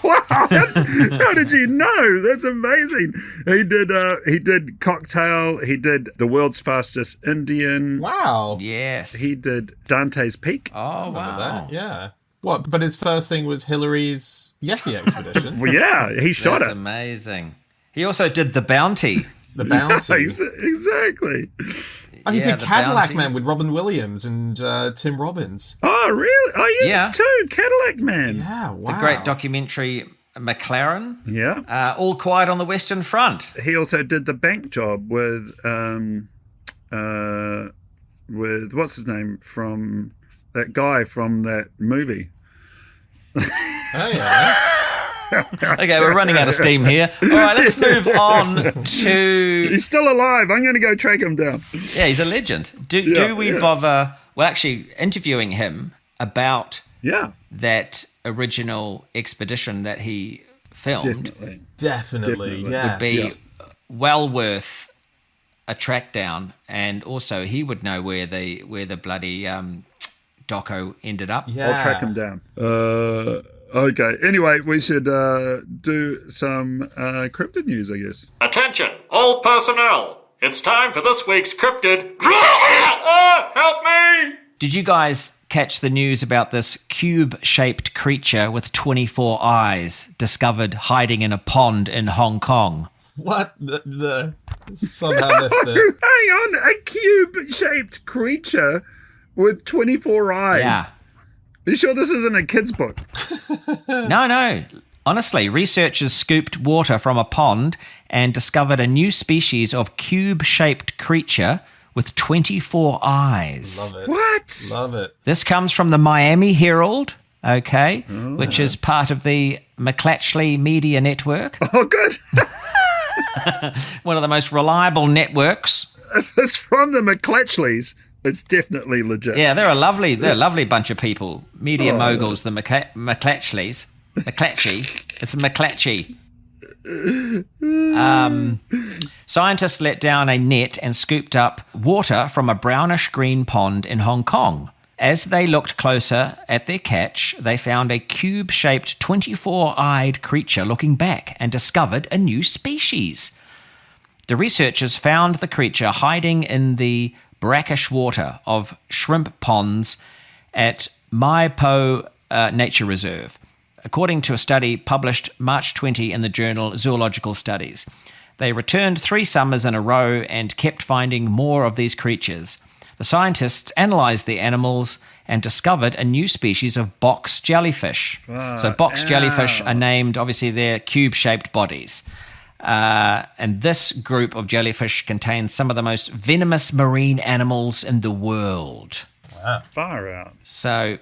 Wow! How did you know? That's amazing. He did Cocktail. He did The World's Fastest Indian. Wow. Yes. He did Dante's Peak. Oh, wow. That. Yeah. What? But his first thing was Hillary's Yeti expedition. Well, yeah, he shot That's it. Amazing. He also did The Bounty. The Bounty. Exactly. Oh, he did The Cadillac Bounty. Man with Robin Williams and Tim Robbins. Oh, really? Oh, yes, too. Cadillac Man. Yeah, wow. The great documentary McLaren. Yeah. All Quiet on the Western Front. He also did the bank job with what's his name, from that guy from that movie. Oh, yeah. Okay, we're running out of steam here. All right, let's move on to... He's still alive. I'm going to go track him down. Yeah, he's a legend. Do we bother... Well, actually, interviewing him about that original expedition that he filmed Definitely, yes. would be well worth a track down, and also he would know where the bloody doco ended up. Yeah. I'll track him down. Okay. Anyway, we should do some cryptid news, I guess. Attention, all personnel. It's time for this week's cryptid. Help me! Did you guys catch the news about this cube-shaped creature with 24 eyes discovered hiding in a pond in Hong Kong? What? The somehow missed it. Hang on, a cube-shaped creature with 24 eyes. Yeah. Are you sure this isn't a kid's book? No. Honestly, researchers scooped water from a pond and discovered a new species of cube-shaped creature with 24 eyes. Love it. What? Love it. This comes from the Miami Herald, okay, which is part of the McClatchley Media Network, Oh, good. one of the most reliable networks. If it's from the McClatchleys, it's definitely legit. Yeah, they're a lovely bunch of people. Media moguls, the McClatchleys. McClatchy. It's a McClatchy. Scientists let down a net and scooped up water from a brownish-green pond in Hong Kong. As they looked closer at their catch, they found a cube-shaped 24-eyed creature looking back and discovered a new species. The researchers found the creature hiding in the brackish water of shrimp ponds at Mai Po Nature Reserve, according to a study published March 20 in the journal Zoological Studies. They returned 3 summers in a row and kept finding more of these creatures. The scientists analysed the animals and discovered a new species of box jellyfish. So box jellyfish are named, obviously, their cube-shaped bodies. And this group of jellyfish contains some of the most venomous marine animals in the world. Wow. Far out. So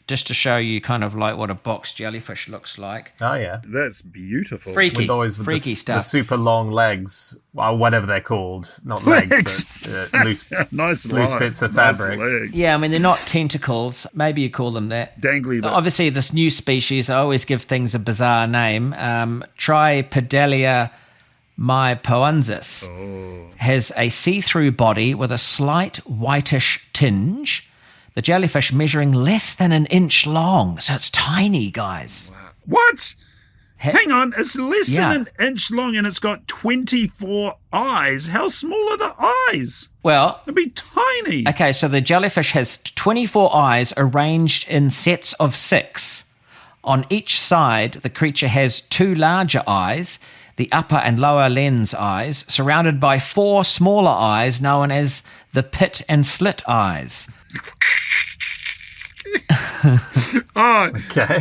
just to show you kind of like what a box jellyfish looks like. Oh, yeah. That's beautiful. Freaky The stuff. super long legs, well, whatever they're called. Not legs, but loose, Nice loose line. bits of Nice fabric. legs. Yeah, I mean, they're not tentacles. Maybe you call them that. Dangly bits. Obviously, this new species, I always give things a bizarre name. Tripedalia mypoensis has a see-through body with a slight whitish tinge. The jellyfish measuring less than an inch long, so it's tiny, guys. What? Hang on, it's less Yeah. than an inch long and it's got 24 eyes. How small are the eyes? Well, It'd be tiny. okay, so the jellyfish has 24 eyes arranged in sets of 6. On each side, the creature has 2 larger eyes, the upper and lower lens eyes, surrounded by 4 smaller eyes known as the pit and slit eyes. Oh, Okay.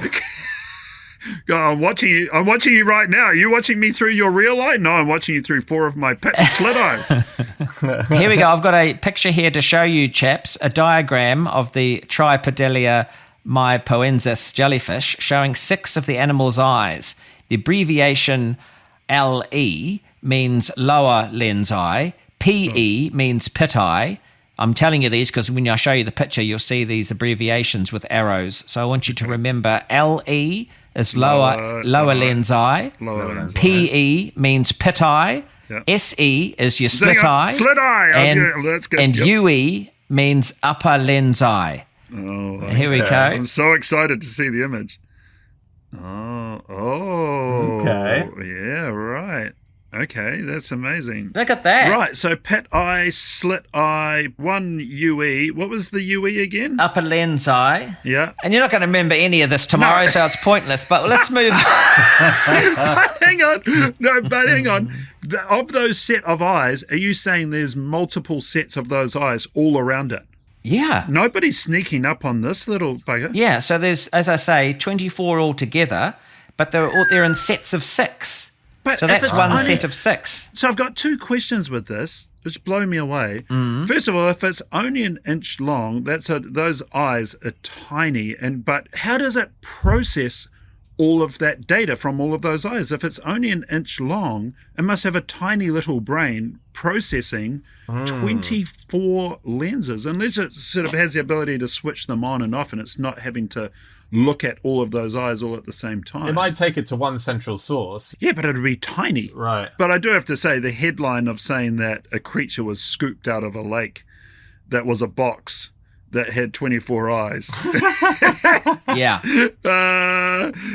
God, I'm watching you. I'm watching you right now. Are you watching me through your real eye? No, I'm watching you through 4 of my pit and slit eyes. Here we go. I've got a picture here to show you, chaps, a diagram of the Tripedalia mypoensis jellyfish showing 6 of the animal's eyes. The abbreviation LE means lower lens eye. PE means pit eye. I'm telling you these because when I show you the picture, you'll see these abbreviations with arrows. So I want you to remember LE is lower lens eye. Lower lens eye. PE means pit eye. Yeah. SE is your slit eye. Slit eye. That's good. And Yep. UE means upper lens eye. Oh, Here we go. I'm so excited to see the image. Oh. Okay. Yeah, right. Okay, that's amazing. Look at that. Right, so pit eye, slit eye, 1 UE. What was the UE again? Upper lens eye. Yeah. And you're not going to remember any of this tomorrow, so it's pointless. But let's move. Hang on. No, but hang on. Of those set of eyes, are you saying there's multiple sets of those eyes all around it? Yeah. Nobody's sneaking up on this little bugger. Yeah, so there's, as I say, 24 altogether, but they're in sets of 6. But So if that's it's one only- set of 6. So I've got 2 questions with this, which blow me away. First of all, if it's only an inch long, those eyes are tiny. But how does it process all of that data from all of those eyes? If it's only an inch long, it must have a tiny little brain processing 24 lenses, unless it sort of has the ability to switch them on and off, and it's not having to look at all of those eyes all at the same time. It might take it to one central source. Yeah, but it'd be tiny. Right. But I do have to say, the headline of saying that a creature was scooped out of a lake that was a box that had 24 eyes. Yeah.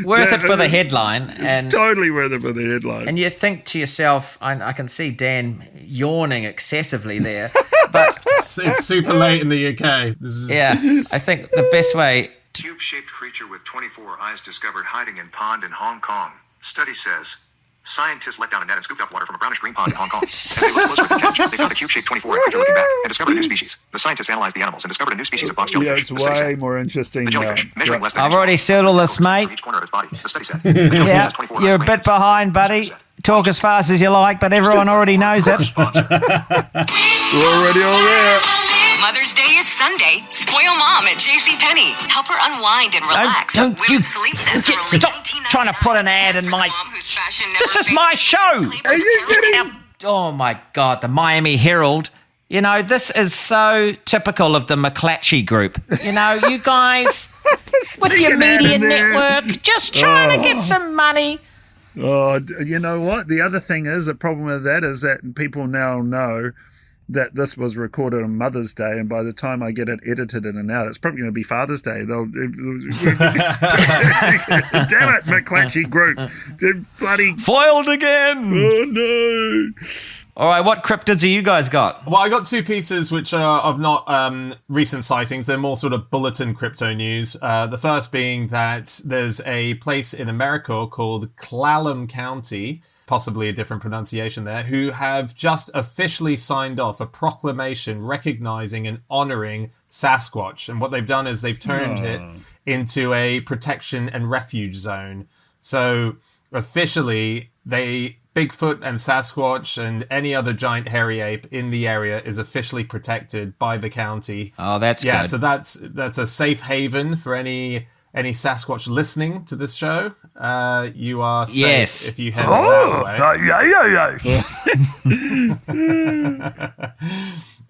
Worth it for the headline. And totally worth it for the headline. And you think to yourself, I can see Dan yawning excessively there, but it's super late in the UK. Yeah, I think the best way... Cube-shaped creature with 24 eyes discovered hiding in pond in Hong Kong. Study says scientists let down a net and scooped up water from a brownish-green pond in Hong Kong. As they looked closer at the catch, they found a cube-shaped 24 creature looking back and discovered a new species. The scientists analyzed the animals and discovered a new species of box jellyfish. Yeah, it's way more interesting. I've already said all this, mate. Each corner of its body. The study said. Yeah, you're a bit behind, buddy. Talk as fast as you like, but everyone already knows it. We're already all there. Mother's Day is Sunday. Spoil mom at JCPenney. Help her unwind and relax. Don't you stop $19.99 trying to put an ad in my... This is my show. Are you kidding? Oh my God, the Miami Herald. You know, this is so typical of the McClatchy group. You know, you guys with your media network just trying to get some money. Oh, you know what? The other thing is, the problem with that is that people now know that this was recorded on Mother's Day, and by the time I get it edited in and out, it's probably going to be Father's Day. Damn it, McClatchy group. They're bloody... Foiled again. Oh, no. All right, what cryptids have you guys got? Well, I got two pieces which are of not recent sightings. They're more sort of bulletin crypto news. The first being that there's a place in America called Clallam County, possibly a different pronunciation there, who have just officially signed off a proclamation recognizing and honoring Sasquatch. And what they've done is they've turned it into a protection and refuge zone. So officially, Bigfoot and Sasquatch and any other giant hairy ape in the area is officially protected by the county. Oh, that's good. So that's a safe haven for any Sasquatch listening to this show. You are safe if you head that way.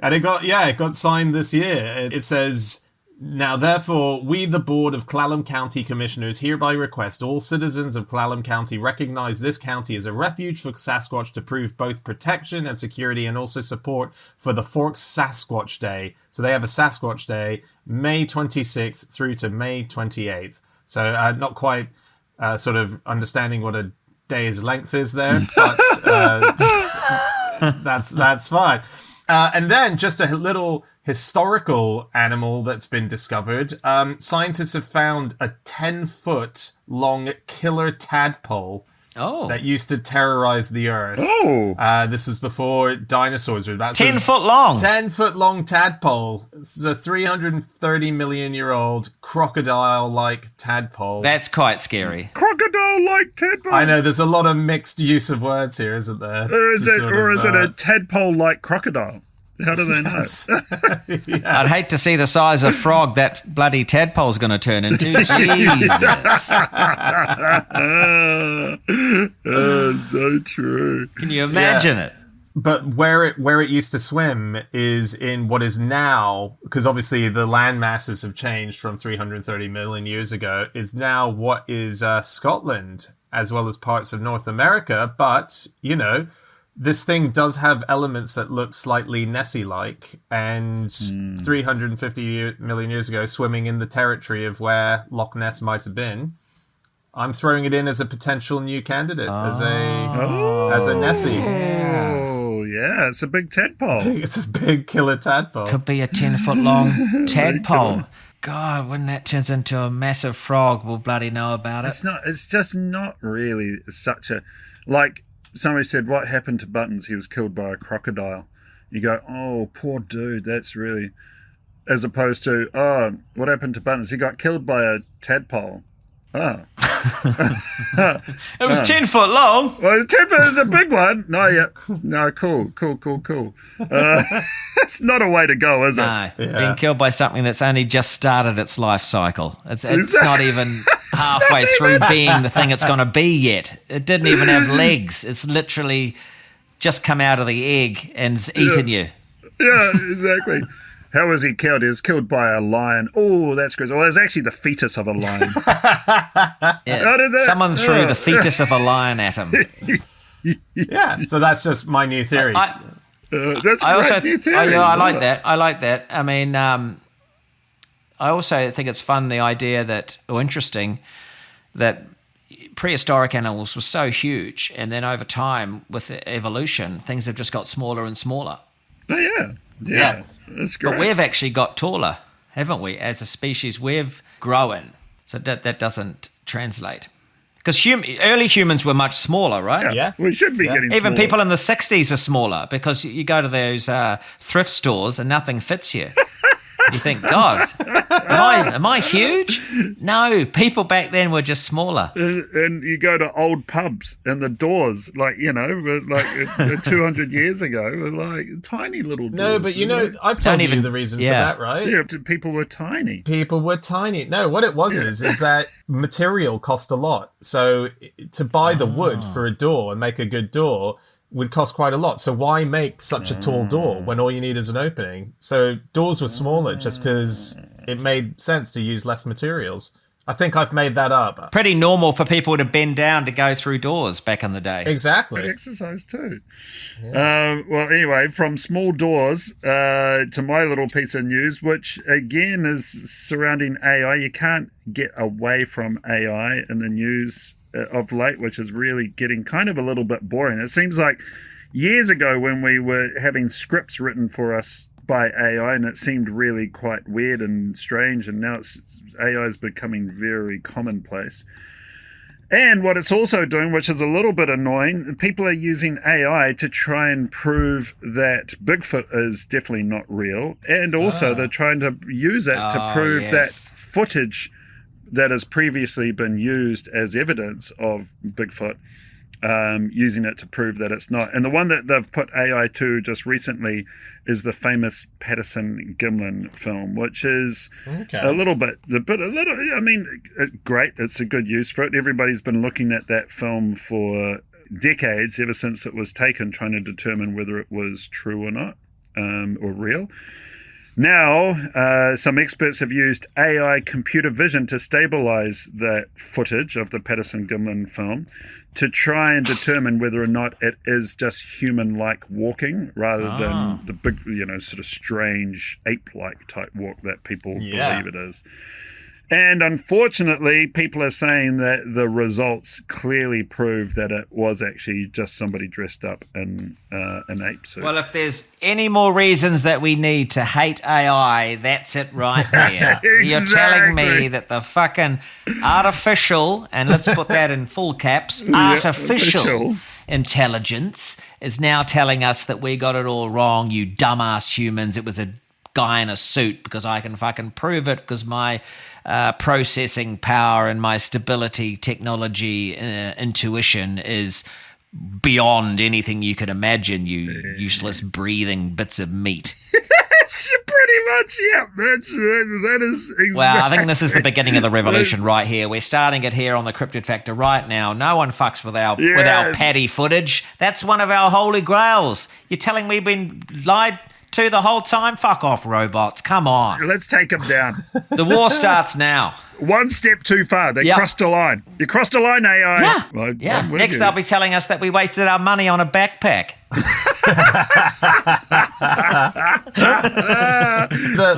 And it got signed this year. It says, "Now therefore, we the Board of Clallam County Commissioners hereby request all citizens of Clallam County recognize this county as a refuge for Sasquatch to prove both protection and security and also support for the Forks Sasquatch Day." So they have a Sasquatch Day, May 26th through to May 28th. So not quite sort of understanding what a day's length is there, but that's fine. And then just a little historical animal that's been discovered. Scientists have found a 10-foot long killer tadpole that used to terrorize the earth. This was before dinosaurs were about 10 foot long. 10-foot long tadpole. It's a 330 million year old crocodile-like tadpole. That's quite scary. Crocodile-like tadpole. I know, there's a lot of mixed use of words here, isn't there? Or is it a tadpole-like crocodile? How do they know? I'd hate to see the size of frog that bloody tadpole's going to turn into. Jesus. So true. Can you imagine it? But where it used to swim is in what is now, because obviously the land masses have changed from 330 million years ago, is now what is Scotland, as well as parts of North America. But, you know, this thing does have elements that look slightly Nessie-like, and 350 million years ago, swimming in the territory of where Loch Ness might have been. I'm throwing it in as a potential new candidate, as a Nessie. Oh, yeah, it's a big tadpole. It's a big killer tadpole. Could be a 10-foot long tadpole. God, when that turns into a massive frog, we'll bloody know about it. It's just not really such a... Like, somebody said, what happened to Buttons? He was killed by a crocodile. You go, oh, poor dude, that's really... As opposed to, oh, what happened to Buttons? He got killed by a tadpole. Oh. It was 10 foot long. Well, 10 foot is a big one. No, cool. It's not a way to go, is it? No, being killed by something that's only just started its life cycle. It's not even halfway through being the thing it's going to be yet. It didn't even have legs. It's literally just come out of the egg and eaten you. Yeah, exactly. How was he killed? He was killed by a lion. Oh, that's good. Well, it was actually the fetus of a lion. Someone threw the fetus of a lion at him. Yeah, so that's just my new theory. That's a great new theory. I like that. I mean, I also think it's fun, the idea that, or interesting, that prehistoric animals were so huge, and then over time, with evolution, things have just got smaller and smaller. Oh, yeah. That's great. But we've actually got taller, haven't we? As a species, we've grown. So that doesn't translate. Because early humans were much smaller, right? Yeah. We should be getting Even smaller. people in the 60s are smaller, because you go to those thrift stores and nothing fits you. You think, God, am I huge? No, people back then were just smaller. And you go to old pubs and the doors, like, 200 years ago, were like tiny little doors. No, but I've told you the reason for that, right? Yeah, people were tiny. People were tiny. No, what it was is that material cost a lot. So to buy the wood for a door and make a good door would cost quite a lot. So why make such a tall door when all you need is an opening? So doors were smaller just because it made sense to use less materials. I think I've made that up. Pretty normal for people to bend down to go through doors back in the day. Exactly. Exercise too. Yeah. Well, anyway, from small doors to my little piece of news, which again is surrounding AI. You can't get away from AI in the news of late, which is really getting kind of a little bit boring. It seems like years ago when we were having scripts written for us by AI, and it seemed really quite weird and strange, and now AI is becoming very commonplace. And what it's also doing, which is a little bit annoying, people are using AI to try and prove that Bigfoot is definitely not real, and also they're trying to use it to prove that footage that has previously been used as evidence of Bigfoot, using it to prove that it's not. And the one that they've put AI to just recently is the famous Patterson-Gimlin film, which is great. It's a good use for it. Everybody's been looking at that film for decades, ever since it was taken, trying to determine whether it was true or not, or real. Now, some experts have used AI computer vision to stabilize that footage of the Patterson-Gimlin film to try and determine whether or not it is just human-like walking rather than the big, sort of strange ape-like type walk that people believe it is. And unfortunately, people are saying that the results clearly prove that it was actually just somebody dressed up in an ape suit. Well, if there's any more reasons that we need to hate AI, that's it right there. Exactly. You're telling me that the fucking artificial, and let's put that in full caps, artificial intelligence is now telling us that we got it all wrong, you dumbass humans. It was a guy in a suit, because I can fucking prove it, because my processing power and my stability, technology, intuition is beyond anything you could imagine, you useless breathing bits of meat. Pretty much, yeah. That is exactly. Well, I think this is the beginning of the revolution right here. We're starting it here on the Cryptid Factor right now. No one fucks with our paddy footage. That's one of our holy grails. You're telling me we've been lied to the whole time? Fuck off, robots. Come on. Let's take them down. The war starts now. One step too far. They crossed a line. You crossed a line, AI. Yeah. Well, yeah. Next, they'll be telling us that we wasted our money on a backpack.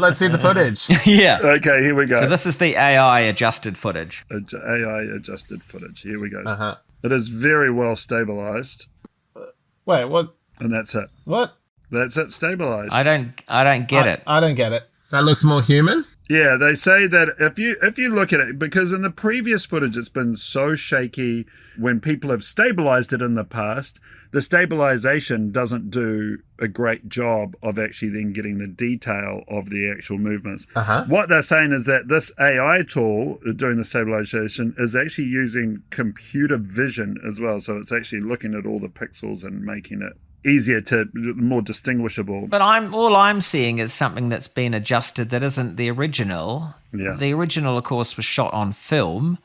Let's see the footage. Yeah. Okay, here we go. So this is the AI adjusted footage. AI adjusted footage. Here we go. It is very well stabilized. Wait, what? And that's it. What? That's it, stabilized. I don't get it. I don't get it. That looks more human? Yeah, they say that if you look at it, because in the previous footage it's been so shaky when people have stabilized it in the past, the stabilization doesn't do a great job of actually then getting the detail of the actual movements. What they're saying is that this AI tool doing the stabilization is actually using computer vision as well. So it's actually looking at all the pixels and making it easier to more distinguishable. But all I'm seeing is something that's been adjusted that isn't the original. Yeah. The original, of course, was shot on film,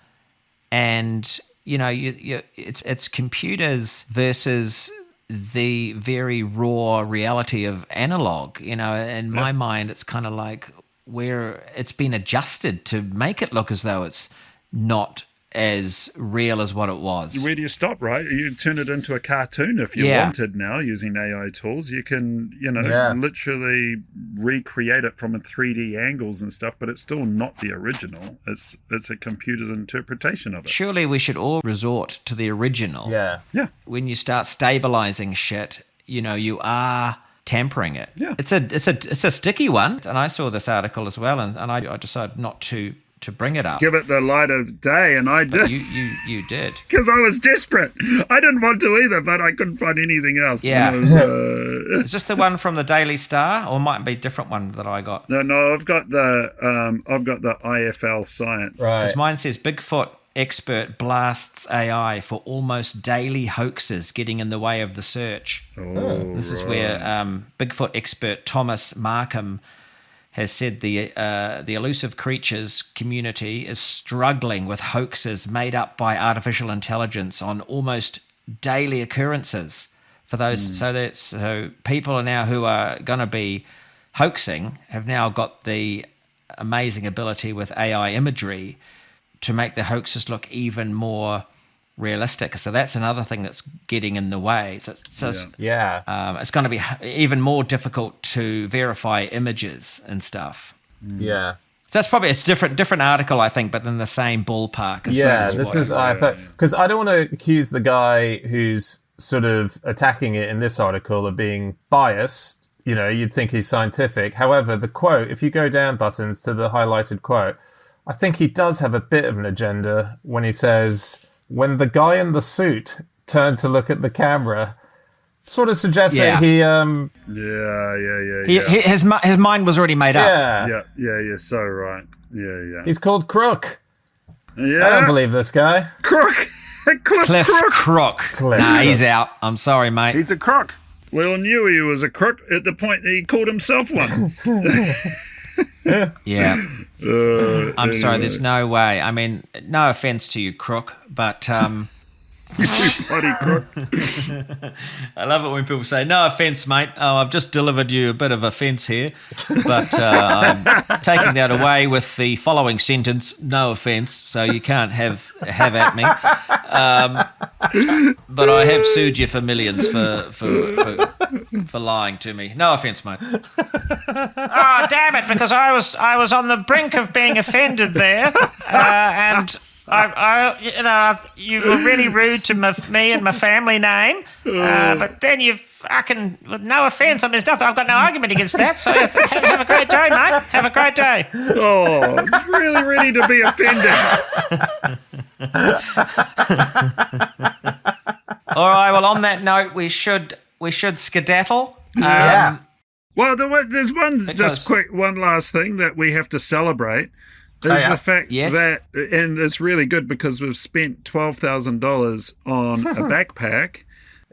and it's computers versus the very raw reality of analog. In my mind, it's kind of like where it's been adjusted to make it look as though it's not as real as what it was. Where do you stop, right? You turn it into a cartoon if you wanted now using AI tools. You can, literally recreate it from a 3D angles and stuff, but it's still not the original. It's a computer's interpretation of it. Surely we should all resort to the original. Yeah. When you start stabilizing shit, you are tampering it. Yeah. It's a sticky one. And I saw this article as well, and I decided not to bring it up. Give it the light of day, and I did. You did. Because I was desperate. I didn't want to either, but I couldn't find anything else. Yeah. Is this the one from the Daily Star, or might be a different one that I got? No, I've got the IFL Science. Right. Because mine says Bigfoot expert blasts AI for almost daily hoaxes getting in the way of the search. This is where Bigfoot expert Thomas Markham has said the elusive creatures community is struggling with hoaxes made up by artificial intelligence on almost daily occurrences. For those, so people are now who are going to be hoaxing have now got the amazing ability with AI imagery to make the hoaxes look even more realistic. So that's another thing that's getting in the way. It's going to be even more difficult to verify images and stuff. Yeah. So that's probably it's different article, I think, but in the same ballpark. Because I don't want to accuse the guy who's sort of attacking it in this article of being biased. You'd think he's scientific. However, the quote, if you go down, Buttons, to the highlighted quote, I think he does have a bit of an agenda when he says, when the guy in the suit turned to look at the camera, sort of suggests that he... His mind was already made up. Yeah, you're so right. Yeah. He's called Crook. Yeah. I don't believe this guy. Crook. Cliff Crook. He's out. I'm sorry, mate. He's a crook. We all knew he was a crook at the point that he called himself one. Yeah. I'm sorry, there's no way. I mean, no offense to you, Crook, but... You bloody crook. I love it when people say, no offense, mate. Oh, I've just delivered you a bit of offense here, but I'm taking that away with the following sentence, no offense, so you can't have at me. But I have sued you for millions for lying to me. No offense, mate. Oh, damn it, because I was on the brink of being offended there, and... you were really rude to me and my family name, but then you've fucking, with no offence, there's nothing, I've got no argument against that, so have a great day, mate. Have a great day. Oh, really ready to be offended. All right, well, on that note, we should skedaddle. Well, there's one last thing that we have to celebrate. Is the fact that, and it's really good because we've spent $12,000 on a backpack,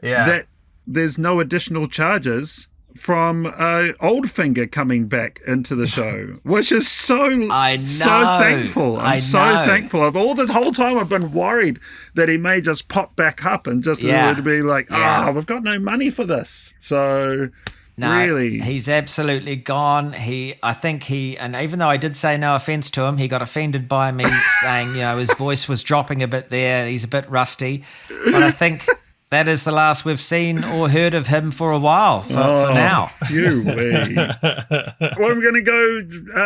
that there's no additional charges from Oldfinger coming back into the show, which is so thankful. I'm so thankful. Of all the whole time I've been worried that he may just pop back up and just be like, we've got no money for this. So... No, really? He's absolutely gone. I think and even though I did say no offense to him, he got offended by me saying, his voice was dropping a bit there. He's a bit rusty. But I think that is the last we've seen or heard of him for a while, for now. Well, I'm going to go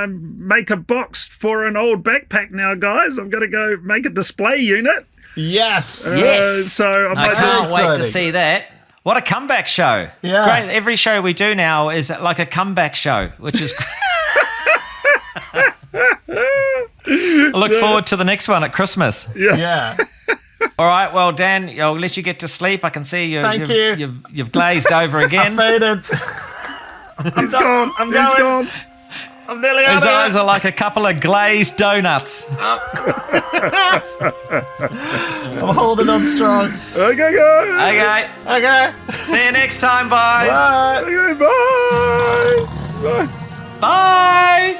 make a box for an old backpack now, guys. I'm going to go make a display unit. Yes. So I can't wait to see that. What a comeback show. Yeah. Great. Every show we do now is like a comeback show, which is... I look forward to the next one at Christmas. Yeah. All right, well, Dan, I'll let you get to sleep. I can see you've glazed over again. I faded. He's gone. He's gone. I'm nearly out His of eyes here. are like a couple of glazed donuts. I'm holding on strong. Okay, guys. Okay. See you next time, bye. Bye. Okay, bye. Bye.